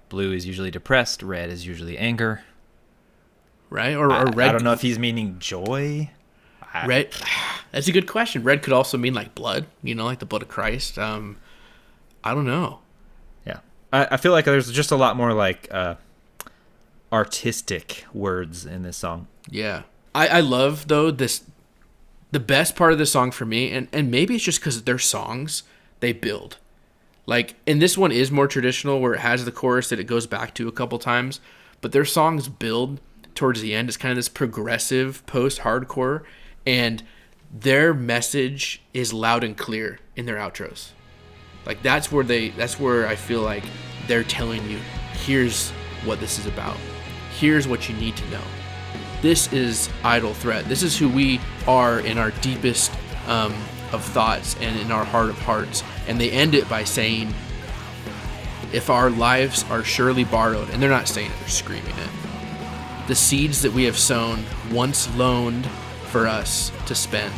Speaker 1: Blue is usually depressed, red is usually anger.
Speaker 2: Right? Or red.
Speaker 1: I don't know if he's meaning joy.
Speaker 2: Red. That's a good question. Red could also mean like blood, like the blood of Christ. I don't know.
Speaker 1: Yeah. I feel like there's just a lot more like artistic words in this song.
Speaker 2: Yeah. I love, though, the best part of the song for me, and maybe it's just because they're songs, they build. Like, and this one is more traditional where it has the chorus that it goes back to a couple times, but their songs build towards the end. It's kind of this progressive post-hardcore, and their message is loud and clear in their outros. Like that's where I feel like they're telling you, here's what this is about. Here's what you need to know. This is Idle Threat. This is who we are in our deepest of thoughts and in our heart of hearts. And they end it by saying, if our lives are surely borrowed, and they're not saying it, they're screaming it. The seeds that we have sown, once loaned for us to spend,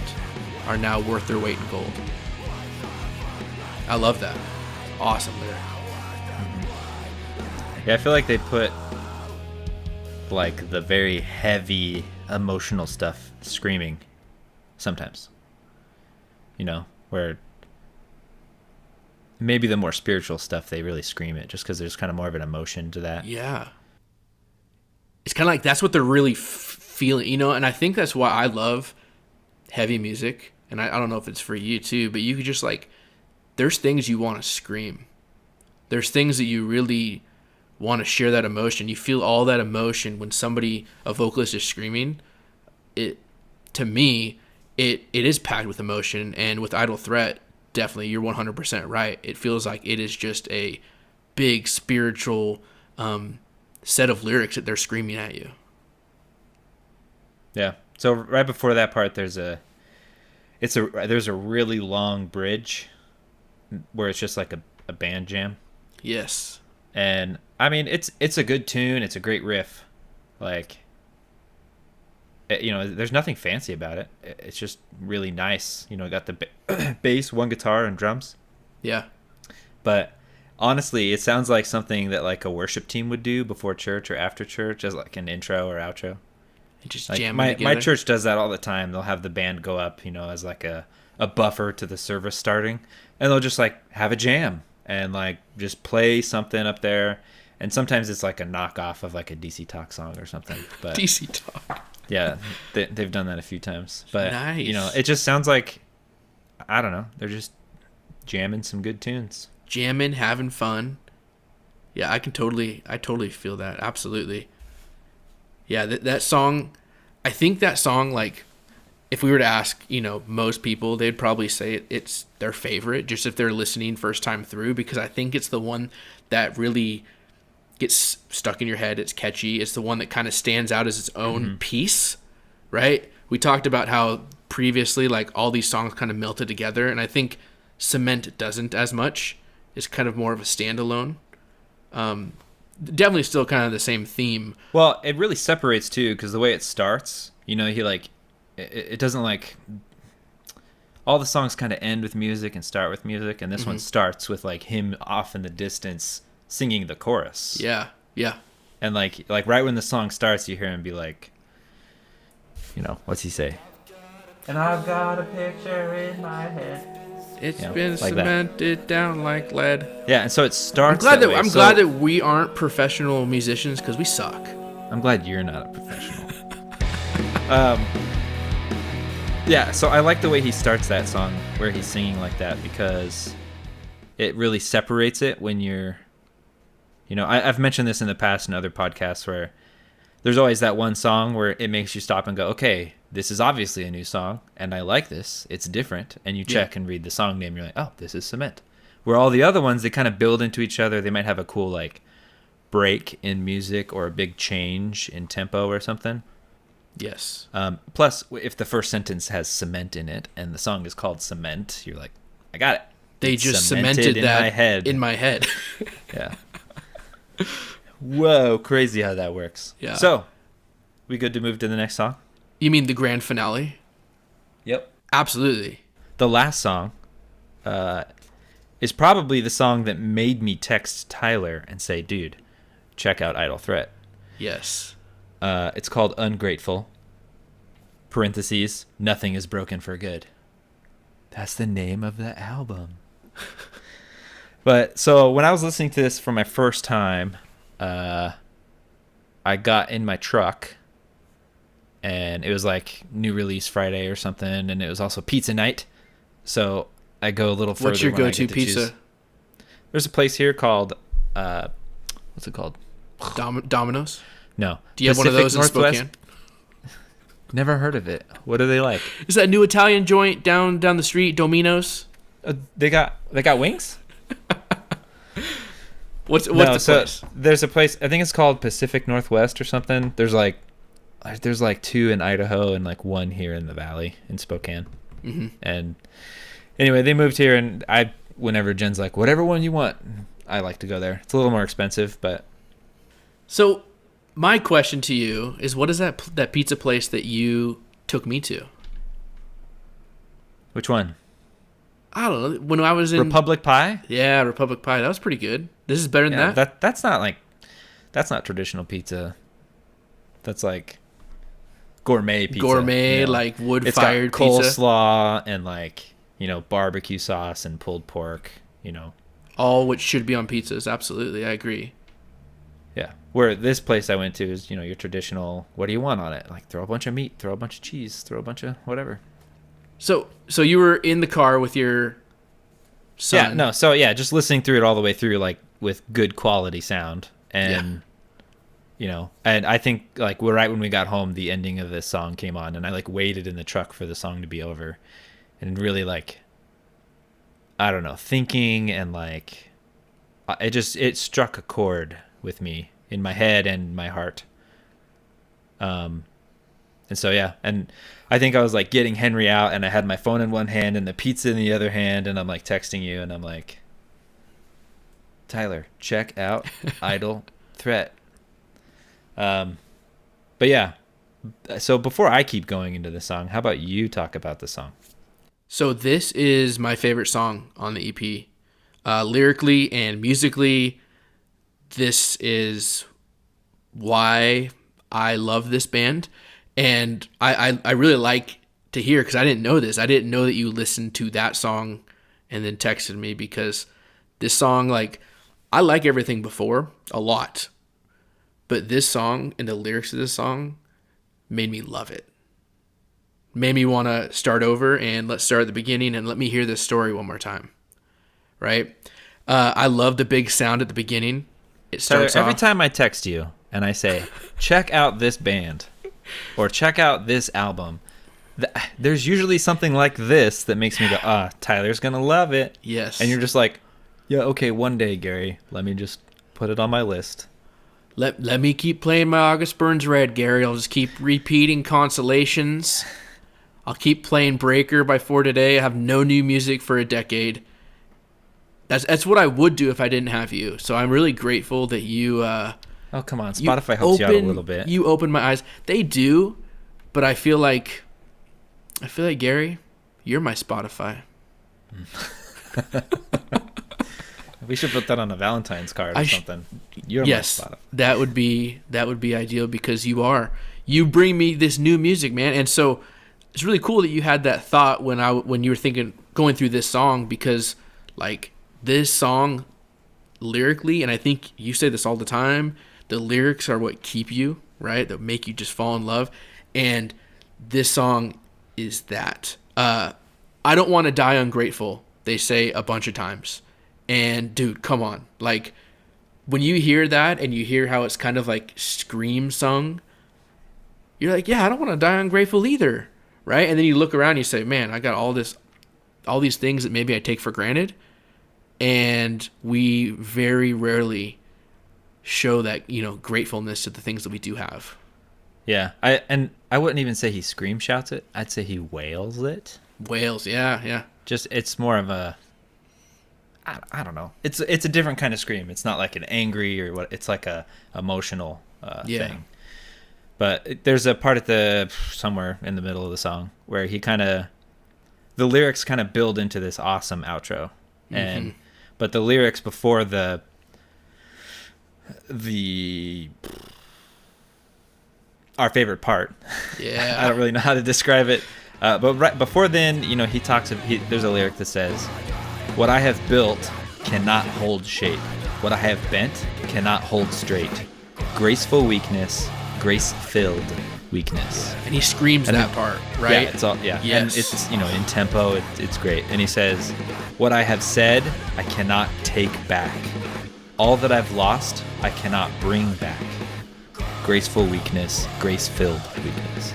Speaker 2: are now worth their weight in gold. I love that. Awesome lyric.
Speaker 1: Yeah, I feel like they put like the very heavy emotional stuff screaming sometimes. Where maybe the more spiritual stuff they really scream it just because there's kind of more of an emotion to that.
Speaker 2: Yeah. It's kind of like that's what they're really feeling, and I think that's why I love heavy music. And I don't know if it's for you too, but you could just like, there's things you want to scream. There's things that you really want to share that emotion. You feel all that emotion when a vocalist is screaming. To me, it is packed with emotion, and with Idle Threat, definitely, you're 100% right. It feels like it is just a big spiritual set of lyrics that they're screaming at you.
Speaker 1: Yeah. So right before that part, there's a really long bridge where it's just like a band jam.
Speaker 2: Yes.
Speaker 1: And I mean, it's a good tune. It's a great riff. Like, there's nothing fancy about it. It's just really nice. Got the bass, one guitar, and drums.
Speaker 2: Yeah.
Speaker 1: But honestly, it sounds like something that like a worship team would do before church or after church as like an intro or outro.
Speaker 2: Just
Speaker 1: like
Speaker 2: jamming
Speaker 1: my
Speaker 2: together.
Speaker 1: church does that all the time. They'll have the band go up, as like a buffer to the service starting, and they'll just like have a jam and like just play something up there. And sometimes it's like a knockoff of like a DC Talk song or something. But
Speaker 2: DC Talk.
Speaker 1: Yeah, they've done that a few times. But
Speaker 2: nice.
Speaker 1: It just sounds like, I don't know, they're just jamming some good tunes.
Speaker 2: Jamming, having fun. Yeah, I totally feel that. Absolutely. Yeah, that song, I think that song, like, if we were to ask, most people, they'd probably say it's their favorite, just if they're listening first time through, because I think it's the one that really gets stuck in your head. It's catchy. It's the one that kind of stands out as its own piece, right? We talked about how previously, like, all these songs kind of melted together, and I think Cement doesn't as much. It's kind of more of a standalone. Definitely still kind of the same theme.
Speaker 1: Well, it really separates too, because the way it starts, he like, it doesn't like, all the songs kind of end with music and start with music, and this one starts with like him off in the distance singing the chorus.
Speaker 2: Yeah. Yeah.
Speaker 1: And like right when the song starts, you hear him be like, what's he say? And I've got a picture in my head.
Speaker 2: It's been like cemented down like lead.
Speaker 1: Yeah, and so it starts.
Speaker 2: I'm glad that we aren't professional musicians because we suck.
Speaker 1: I'm glad you're not a professional. Yeah, so I like the way he starts that song where he's singing like that because it really separates it when you're, I've mentioned this in the past in other podcasts where there's always that one song where it makes you stop and go, okay, this is obviously a new song, and I like this. It's different. And you check and read the song name, you're like, oh, this is Cement. Where all the other ones, they kind of build into each other. They might have a cool, like, break in music or a big change in tempo or something.
Speaker 2: Yes.
Speaker 1: Plus, if the first sentence has cement in it and the song is called Cement, you're like, I got it.
Speaker 2: They
Speaker 1: it's
Speaker 2: just cemented that in my head.
Speaker 1: Yeah. Whoa, crazy how that works.
Speaker 2: Yeah.
Speaker 1: So, we good to move to the next song?
Speaker 2: You mean the grand finale?
Speaker 1: Yep.
Speaker 2: Absolutely.
Speaker 1: The last song is probably the song that made me text Tyler and say, dude, check out Idle Threat.
Speaker 2: Yes.
Speaker 1: It's called Ungrateful. Parentheses, Nothing is Broken for Good. That's the name of the album. But so when I was listening to this for my first time, I got in my truck and it was like new release Friday or something, and it was also pizza night. So I go a little further.
Speaker 2: What's your go-to pizza?
Speaker 1: Choose. There's a place here called what's it called?
Speaker 2: Domino's?
Speaker 1: No.
Speaker 2: Do you have one of those in Spokane?
Speaker 1: Never heard of it. What are they like?
Speaker 2: Is that new Italian joint down the street, Domino's?
Speaker 1: They got wings?
Speaker 2: What's the place?
Speaker 1: There's a place, I think it's called Pacific Northwest or something. There's like 2 in Idaho and like 1 here in the valley in Spokane.
Speaker 2: Mm-hmm.
Speaker 1: And anyway, they moved here, and whenever Jen's like, whatever one you want, I like to go there. It's a little more expensive, but.
Speaker 2: So my question to you is, what is that pizza place that you took me to?
Speaker 1: Which one?
Speaker 2: I don't know. When I was in
Speaker 1: Republic Pie?
Speaker 2: Yeah, Republic Pie. That was pretty good. This is better than that?
Speaker 1: That's not traditional pizza. That's like gourmet pizza.
Speaker 2: Gourmet, like wood-fired pizza.
Speaker 1: It's got coleslaw and like, barbecue sauce and pulled pork,
Speaker 2: All which should be on pizzas. Absolutely. I agree.
Speaker 1: Yeah. Where this place I went to is, your traditional, what do you want on it? Like throw a bunch of meat, throw a bunch of cheese, throw a bunch of whatever. So
Speaker 2: you were in the car with your son.
Speaker 1: Yeah, no. So yeah, just listening through it all the way through, like with good quality sound. And, and I think like right when we got home, the ending of this song came on, and I like waited in the truck for the song to be over, and really like, I don't know, thinking and like, it struck a chord with me in my head and my heart. And so, yeah. And I think I was like getting Henry out, and I had my phone in one hand and the pizza in the other hand. And I'm like texting you, and I'm like, Tyler, check out Idle Threat. But yeah. So before I keep going into the song, how about you talk about the song?
Speaker 2: So this is my favorite song on the EP. Lyrically and musically, this is why I love this band. And I really like to hear, because I didn't know this. I didn't know that you listened to that song and then texted me, because this song, like, I like everything before a lot. But this song and the lyrics of this song made me love it. Made me want to start over, and let's start at the beginning and let me hear this story one more time. Right? I love the big sound at the beginning. It starts
Speaker 1: Tyler, every
Speaker 2: off.
Speaker 1: time I text you and I say, check out this band or check out this album, there's usually something like this that makes me go, Tyler's going to love it.
Speaker 2: Yes.
Speaker 1: And you're just like, yeah, okay, one day, Gary, let me just put it on my list.
Speaker 2: Let me keep playing my August Burns Red, Gary. I'll just keep repeating Consolations. I'll keep playing Breaker by For Today. I have no new music for a decade. That's what I would do if I didn't have you. So I'm really grateful that you...
Speaker 1: oh, come on. Spotify helps you out a little bit.
Speaker 2: You open my eyes. They do, but I feel like, Gary, You're my Spotify.
Speaker 1: We should put that on a Valentine's card or something. You're
Speaker 2: yes,
Speaker 1: my Spotify.
Speaker 2: that would be ideal, because you bring me this new music, man. And so it's really cool that you had that thought when you were thinking, going through this song, because like this song lyrically, and I think you say this all the time, the lyrics are what keep you, right? That make you just fall in love. And this song is that. I don't want to die ungrateful, they say a bunch of times. And dude, come on. Like when you hear that and you hear how it's kind of like scream sung, you're like, yeah, I don't want to die ungrateful either. Right? And then you look around and you say, man, I got all these things that maybe I take for granted. And we very rarely show that, gratefulness to the things that we do have.
Speaker 1: Yeah. I wouldn't even say he scream shouts it. I'd say he wails it.
Speaker 2: Wails. Yeah.
Speaker 1: Just, it's more of a, I don't know. It's a different kind of scream. It's not like an angry or what. It's like a emotional thing. But there's a part somewhere in the middle of the song where the lyrics kind of build into this awesome outro, but the lyrics before the our favorite part.
Speaker 2: Yeah.
Speaker 1: I don't really know how to describe it, but right before then, he talks. There's a lyric that says, "What I have built cannot hold shape. What I have bent cannot hold straight. Graceful weakness, grace-filled weakness."
Speaker 2: And he screams that part, right?
Speaker 1: Yeah, it's all, yeah.
Speaker 2: Yes.
Speaker 1: And it's, in tempo, it's great. And he says, "What I have said, I cannot take back. All that I've lost, I cannot bring back. Graceful weakness, grace-filled weakness."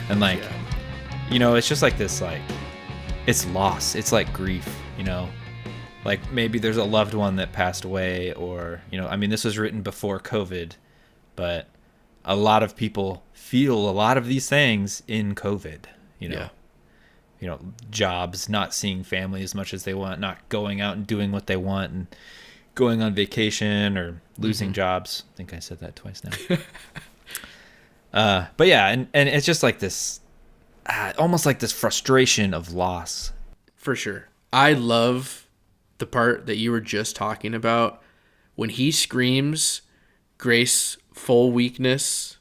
Speaker 1: And like, it's just like this, like, it's loss. It's like grief, Like maybe there's a loved one that passed away, or, this was written before COVID, but a lot of people feel a lot of these things in COVID, jobs, not seeing family as much as they want, not going out and doing what they want, and going on vacation, or losing jobs. I think I said that twice now. But yeah, and it's just like this, almost like this frustration of loss.
Speaker 2: For sure. I love the part that you were just talking about when he screams graceful weakness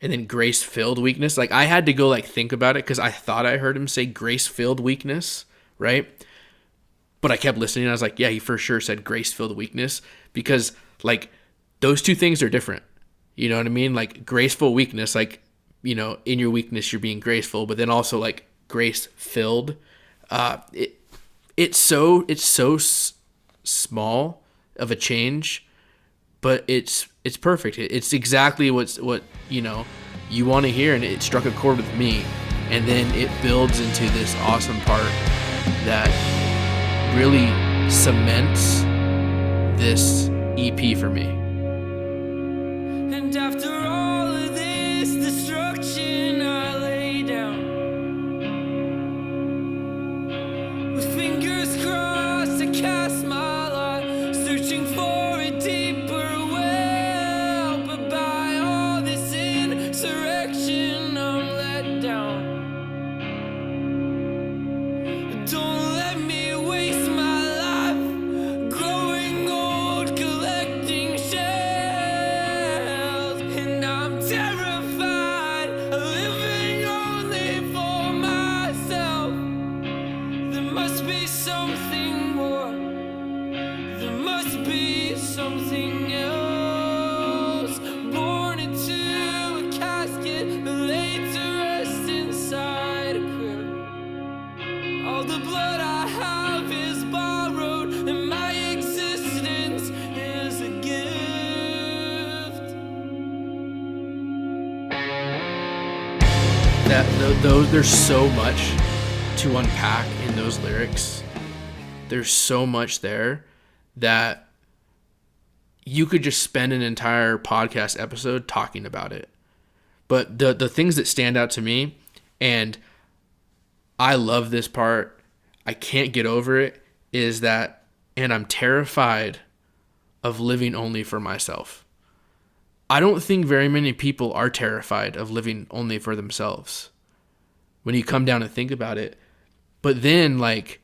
Speaker 2: and then grace-filled weakness. Like I had to go think about it, because I thought I heard him say grace-filled weakness, right? But I kept listening and I was like, yeah, he for sure said grace-filled weakness, because those two things are different. You know what I mean? Like graceful weakness, in your weakness you're being graceful, but then also grace-filled. It's so small of a change, but it's perfect. It's exactly what you want to hear, and it struck a chord with me. And then it builds into this awesome part that really cements this EP for me.
Speaker 3: And after all of this destruction, I lay down with fingers crossed. I cast my lot, searching for a deeper well, but by all this insurrection, I'm let down. Don't let me waste my life growing old, collecting shells. And I'm terrified of living only for myself. There must be something more. There must be something else. Born into a casket, laid to rest inside a crib. All the blood I have is borrowed, and my existence is a gift.
Speaker 2: There's so much to unpack in those lyrics. There's so much there that you could just spend an entire podcast episode talking about it. But the things that stand out to me, and I love this part, I can't get over it, is that, and I'm terrified of living only for myself. I don't think very many people are terrified of living only for themselves. When you come down and think about it, But then, like,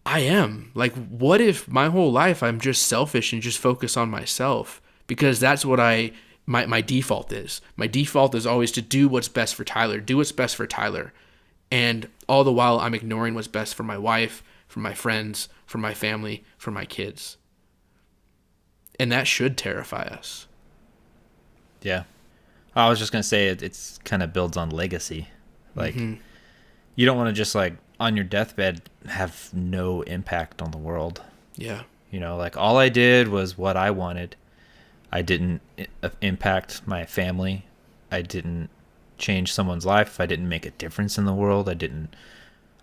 Speaker 2: I am. Like, what if my whole life I'm just selfish and just focus on myself? Because that's what my default is. My default is always to do what's best for Tyler, do what's best for Tyler. And all the while I'm ignoring what's best for my wife, for my friends, for my family, for my kids. And that should terrify us.
Speaker 1: Yeah. I was just going to say it's kind of builds on legacy. Like, you don't want to just, like, on your deathbed have no impact on the world.
Speaker 2: Yeah.
Speaker 1: You know, like, all I did was what I wanted. I didn't impact my family. I didn't change someone's life. I didn't make a difference in the world.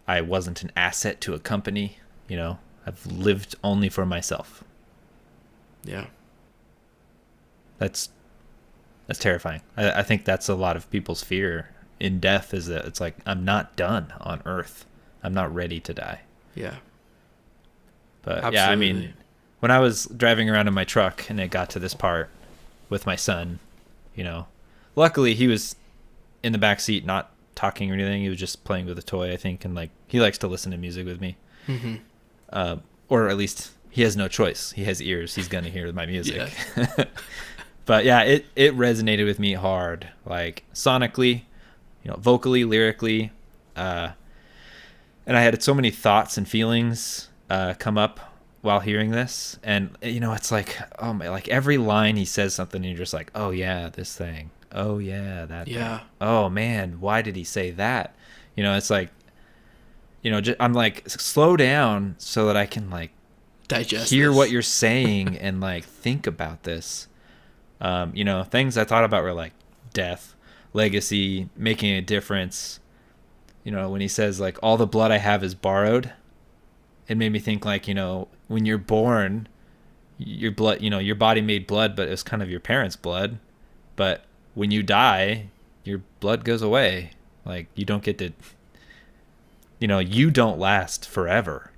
Speaker 1: I wasn't an asset to a company. You know, I've lived only for myself.
Speaker 2: Yeah.
Speaker 1: That's terrifying. I think that's a lot of people's fear in death, is that it's like, I'm not done on earth. I'm not ready to die.
Speaker 2: Yeah.
Speaker 1: But
Speaker 2: Absolutely.
Speaker 1: yeah, I mean, when I was driving around in my truck and it got to this part with my son, you know, luckily he was in the back seat, not talking or anything. He was just playing with a toy, I think. And like, he likes to listen to music with me. Or at least he has no choice. He has ears. He's going to hear my music.
Speaker 2: Yeah.
Speaker 1: But yeah, it resonated with me hard, like sonically, you know, vocally, lyrically. And I had so many thoughts and feelings come up while hearing this. And, you know, it's like, oh my, like every line he says something and you're just like, oh yeah, this thing. Oh yeah, that
Speaker 2: Yeah.
Speaker 1: thing. Oh man, why did he say that? You know, it's like, you know, I'm like, slow down so that I can like
Speaker 2: Digest
Speaker 1: hear
Speaker 2: this.
Speaker 1: what you're saying and like think about this. You know, things I thought about were like death, legacy, making a difference. You know, when he says like, all the blood I have is borrowed, it made me think like, you know, when you're born, your blood, you know, your body made blood, but it was kind of your parents' blood. But when you die, your blood goes away. Like, you don't get to, you know, you don't last forever.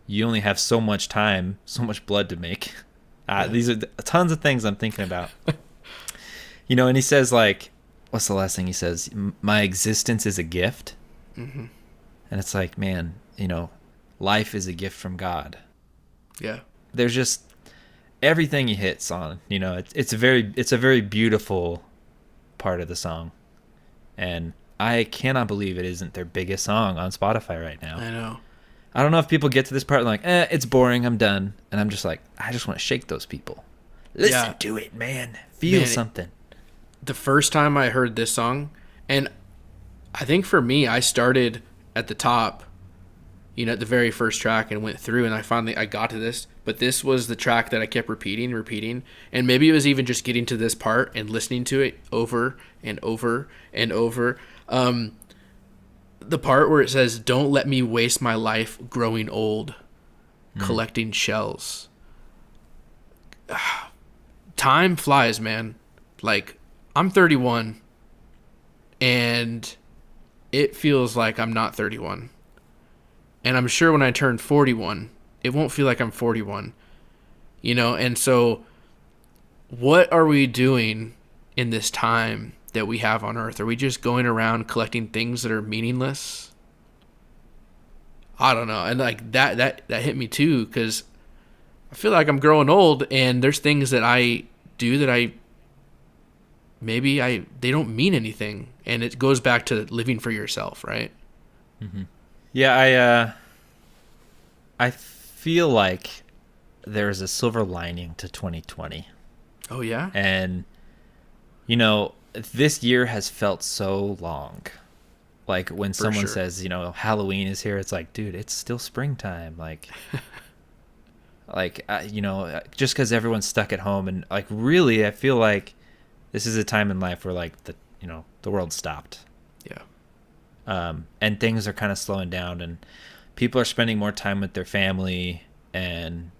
Speaker 1: You only have so much time, so much blood to make. These are tons of things I'm thinking about. You know, and he says like, what's the last thing he says? My existence is a gift. And it's like, man, you know, life is a gift from God.
Speaker 2: Yeah.
Speaker 1: There's just everything he hits on, you know, it's a very beautiful part of the song. And I cannot believe it isn't their biggest song on Spotify right now.
Speaker 2: I know.
Speaker 1: I don't know if people get to this part and like, it's boring, I'm done. And I'm just like, I just want to shake those people. Listen to it, man. Feel something.
Speaker 2: The first time I heard this song, and I think for me, I started at the top, you know, at the very first track and went through, and I got to this, but this was the track that I kept repeating, and maybe it was even just getting to this part and listening to it over and over and over. The part where it says, "Don't let me waste my life growing old, collecting shells." Time flies, man. Like, I'm 31, and it feels like I'm not 31. And I'm sure when I turn 41, it won't feel like I'm 41. You know, and so what are we doing in this time that we have on earth? Are we just going around collecting things that are meaningless? I don't know. And like that hit me too, because I feel like I'm growing old, and there's things that I do that they don't mean anything, and it goes back to living for yourself, right?
Speaker 1: Yeah, I feel like there's a silver lining to 2020.
Speaker 2: Oh yeah.
Speaker 1: And you know, this year has felt so long. Like when someone says, you know, Halloween is here, it's like, dude, it's still springtime. Like, you know, just because everyone's stuck at home, and like, really, I feel like this is a time in life where like the world stopped.
Speaker 2: Yeah.
Speaker 1: And things are kind of slowing down, and people are spending more time with their family. And,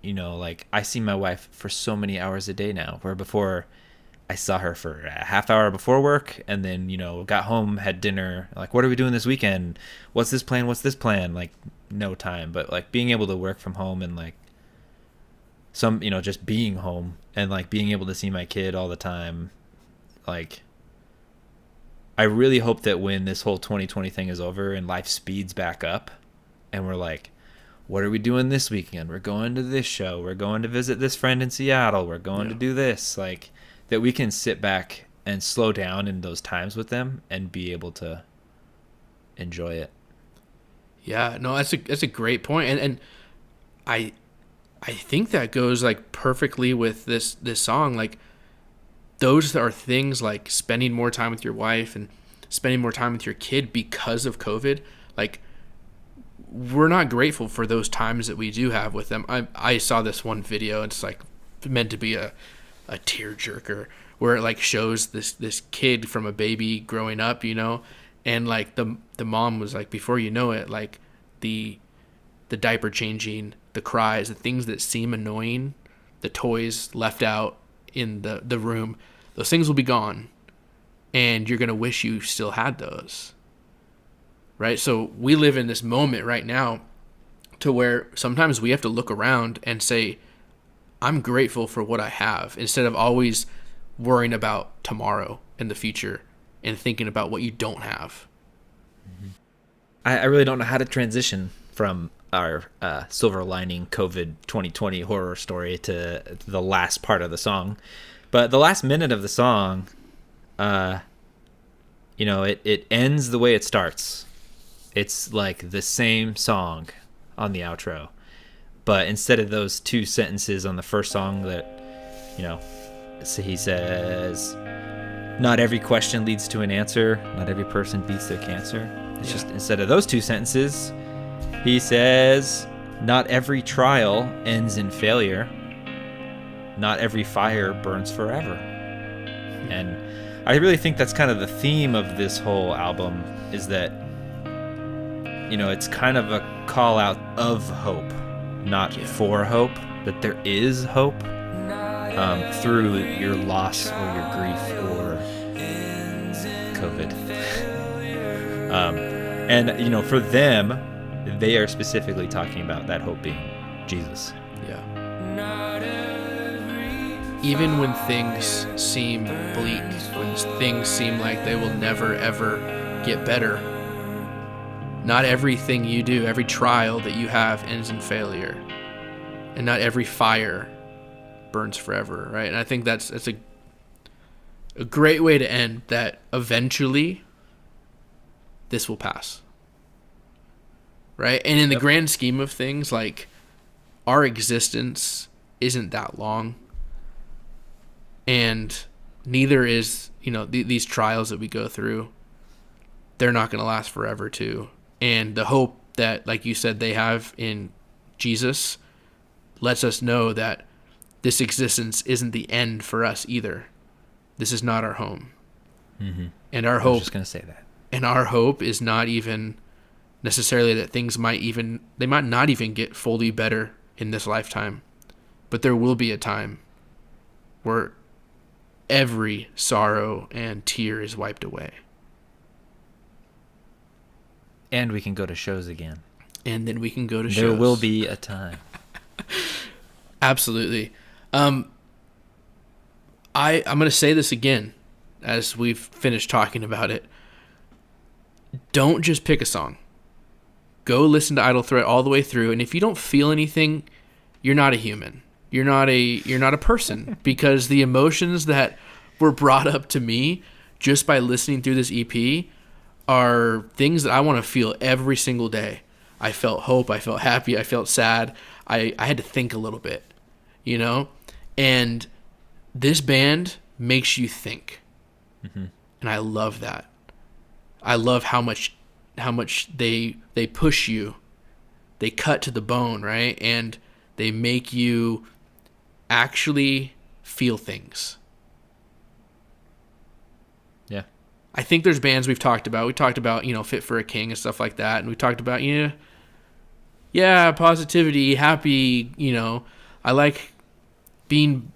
Speaker 1: you know, like I see my wife for so many hours a day now, where before I saw her for a half hour before work, and then, you know, got home, had dinner, like, what are we doing this weekend? What's this plan? Like, no time. But like being able to work from home, and like you know, just being home, and like being able to see my kid all the time, like I really hope that when this whole 2020 thing is over and life speeds back up and we're like, what are we doing this weekend? We're going to this show. We're going to visit this friend in Seattle. We're going to do this. Like, that we can sit back and slow down in those times with them and be able to enjoy it.
Speaker 2: Yeah, no, that's a great point. And I think that goes like perfectly with this song. Like, those are things like spending more time with your wife and spending more time with your kid because of COVID. Like, we're not grateful for those times that we do have with them. I saw this one video. It's like meant to be a tearjerker where it like shows this kid from a baby growing up, you know, and like the mom was like, before you know it, like the diaper changing, the cries, the things that seem annoying, the toys left out in the room, those things will be gone, and you're gonna wish you still had those. Right? So we live in this moment right now to where sometimes we have to look around and say, I'm grateful for what I have, instead of always worrying about tomorrow and the future and thinking about what you don't have.
Speaker 1: I really don't know how to transition from our silver lining COVID 2020 horror story to the last part of the song. But the last minute of the song, you know, it ends the way it starts. It's like the same song on the outro, but instead of those two sentences on the first song that, you know, so he says, not every question leads to an answer, not every person beats their cancer. It's just, instead of those two sentences, he says, not every trial ends in failure, not every fire burns forever. And I really think that's kind of the theme of this whole album, is that, you know, it's kind of a call out of hope, not for hope, that there is hope through your loss or your grief or COVID. And, you know, for them, they are specifically talking about that hope being Jesus.
Speaker 2: Yeah. Even when things seem bleak, when things seem like they will never, ever get better, not everything you do, every trial that you have ends in failure. And not every fire burns forever, right? And I think that's a great way to end, that eventually this will pass. Right? And in the grand scheme of things, like, our existence isn't that long. And neither is, you know, these trials that we go through. They're not going to last forever too. And the hope that, like you said, they have in Jesus lets us know that this existence isn't the end for us either. This is not our home.
Speaker 1: Mm-hmm.
Speaker 2: And our
Speaker 1: I
Speaker 2: hope,
Speaker 1: was just going to say that.
Speaker 2: And our hope is not even necessarily that things might not even get fully better in this lifetime. But there will be a time where every sorrow and tear is wiped away.
Speaker 1: And we can go to shows again.
Speaker 2: And then we can go to shows.
Speaker 1: There will be a time.
Speaker 2: Absolutely. I'm going to say this again as we've finished talking about it. Don't just pick a song. Go listen to Idle Threat all the way through, and if you don't feel anything, you're not a human. You're not a person, because the emotions that were brought up to me just by listening through this EP are things that I want to feel every single day. I felt hope, I felt happy, I felt sad. I had to think a little bit, you know? And this band makes you think. Mm-hmm. And I love that. I love how much they push you. They cut to the bone, right? And they make you actually feel things.
Speaker 1: Yeah.
Speaker 2: I think there's bands we've talked about. We talked about, you know, Fit for a King and stuff like that. And we talked about, yeah, positivity, happy, you know, I like being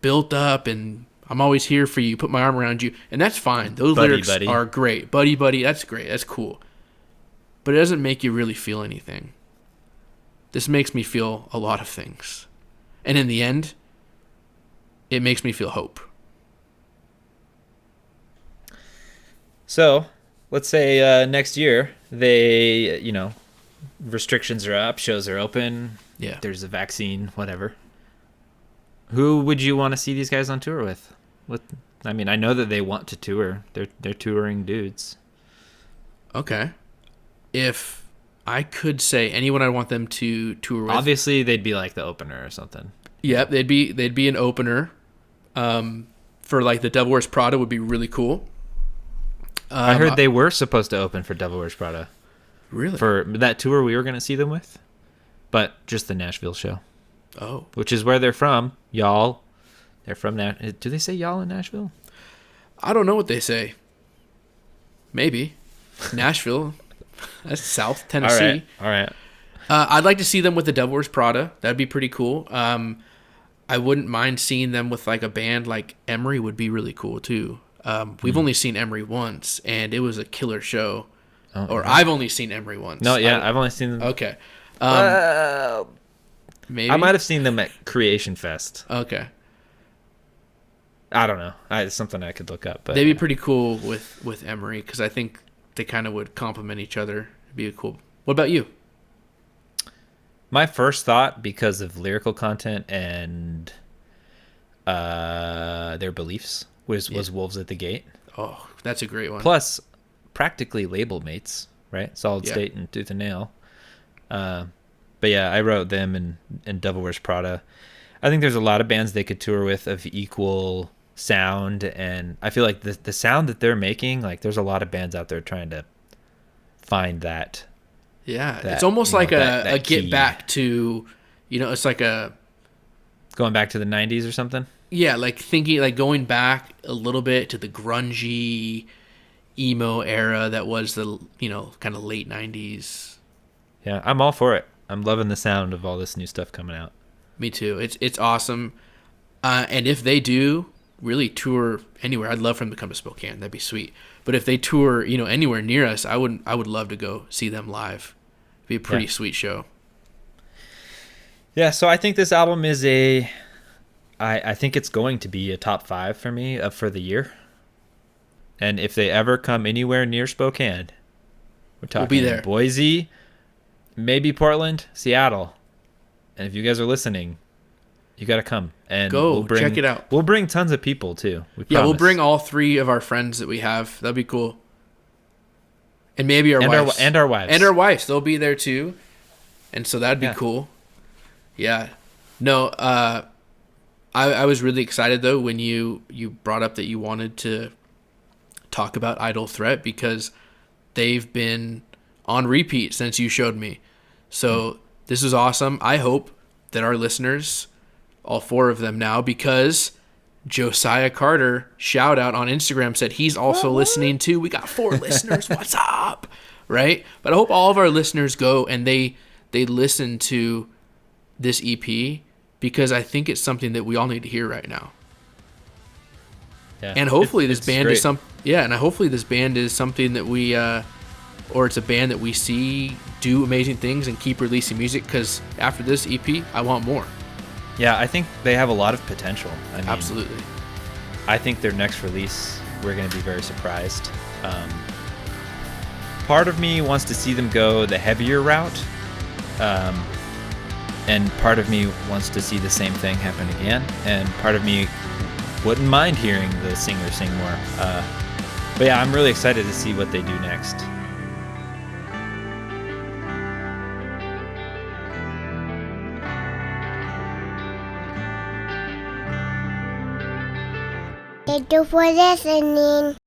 Speaker 2: built up and I'm always here for you, put my arm around you. And that's fine. Those lyrics are great. Buddy, buddy, that's great. That's cool. But it doesn't make you really feel anything. This makes me feel a lot of things. And in the end, it makes me feel hope.
Speaker 1: So, let's say next year they, restrictions are up, shows are open,
Speaker 2: Yeah.
Speaker 1: there's a vaccine, whatever. Who would you want to see these guys on tour with? I mean, I know that they want to tour. They're touring dudes.
Speaker 2: Okay. If I could say anyone I want them to tour with,
Speaker 1: Obviously, they'd be like the opener or something.
Speaker 2: yep, they'd be an opener. For like the Devil Wears Prada would be really cool.
Speaker 1: I heard they were supposed to open for Devil Wears Prada
Speaker 2: Really?
Speaker 1: for that tour we were going to see them with, but just the Nashville show,
Speaker 2: Oh,
Speaker 1: which is where they're from. Y'all, they're from Do they say y'all in Nashville?
Speaker 2: I don't know what they say. Maybe Nashville. That's South Tennessee.
Speaker 1: All right.
Speaker 2: I'd like to see them with the Devil Wears Prada. That'd be pretty cool. I wouldn't mind seeing them with like a band like Emery would be really cool too. We've only seen Emery once, and it was a killer show. Or I've only seen Emery once.
Speaker 1: No, yeah, I've only seen them.
Speaker 2: Okay. Maybe.
Speaker 1: I might have seen them at Creation Fest.
Speaker 2: Okay.
Speaker 1: I don't know. It's something I could look up. But
Speaker 2: They'd be pretty cool with Emery because I think they kind of would complement each other. It'd be cool. What about you?
Speaker 1: my first thought, because of lyrical content and their beliefs, was Wolves at the Gate.
Speaker 2: Oh, that's a great one.
Speaker 1: Plus, practically label mates, right? Solid
Speaker 2: Yeah.
Speaker 1: State and Tooth and Nail. But yeah, I wrote them and Devil Wears Prada. I think there's a lot of bands they could tour with of equal sound, and I feel like the sound that they're making, like there's a lot of bands out there trying to find that.
Speaker 2: Yeah,
Speaker 1: that,
Speaker 2: it's almost
Speaker 1: you know,
Speaker 2: like
Speaker 1: that
Speaker 2: a
Speaker 1: key.
Speaker 2: get back to, it's like a,
Speaker 1: Going back to the 90s or something.
Speaker 2: yeah, like thinking, like going back a little bit to the grungy emo era that was the, kind of late 90s.
Speaker 1: Yeah, I'm all for it. I'm loving the sound of all this new stuff coming out.
Speaker 2: Me too. It's awesome. And if they do really tour anywhere, I'd love for them to come to Spokane. That'd be sweet. But if they tour, anywhere near us, I would love to go see them live. It'd be a pretty sweet show.
Speaker 1: Yeah, so I think this album is I think it's going to be a top 5 for me for the year. And if they ever come anywhere near Spokane, we're talking
Speaker 2: be there.
Speaker 1: Boise, maybe Portland, Seattle. And if you guys are listening, you got to come. And
Speaker 2: Go, check it out.
Speaker 1: We'll bring tons of people too. We
Speaker 2: Yeah, we'll
Speaker 1: promise.
Speaker 2: bring all 3 of our friends that we have. That'd be cool. And maybe our wives.
Speaker 1: And our wives.
Speaker 2: And our wives. They'll be there too. And so that'd be
Speaker 1: Yeah.
Speaker 2: cool. Yeah. No, I was really excited though when you brought up that you wanted to talk about Idle Threat because they've been on repeat since you showed me. So this is awesome. I hope that our listeners, all 4 of them now, because Josiah Carter, shout out on Instagram, said he's also listening too. We got 4 listeners. What's up? Right? But I hope all of our listeners go and they listen to this EP because I think it's something that we all need to hear right now.
Speaker 1: Yeah.
Speaker 2: And hopefully this
Speaker 1: It's
Speaker 2: band is
Speaker 1: great.
Speaker 2: and hopefully this band is something that we or it's a band that we see do amazing things and keep releasing music because after this EP, I want more.
Speaker 1: Yeah, I think they have a lot of potential. I mean,
Speaker 2: Absolutely.
Speaker 1: I think their next release, we're going to be very surprised. Part of me wants to see them go the heavier route, and part of me wants to see the same thing happen again, and part of me wouldn't mind hearing the singer sing more. But yeah, I'm really excited to see what they do next.
Speaker 4: Thank you for listening.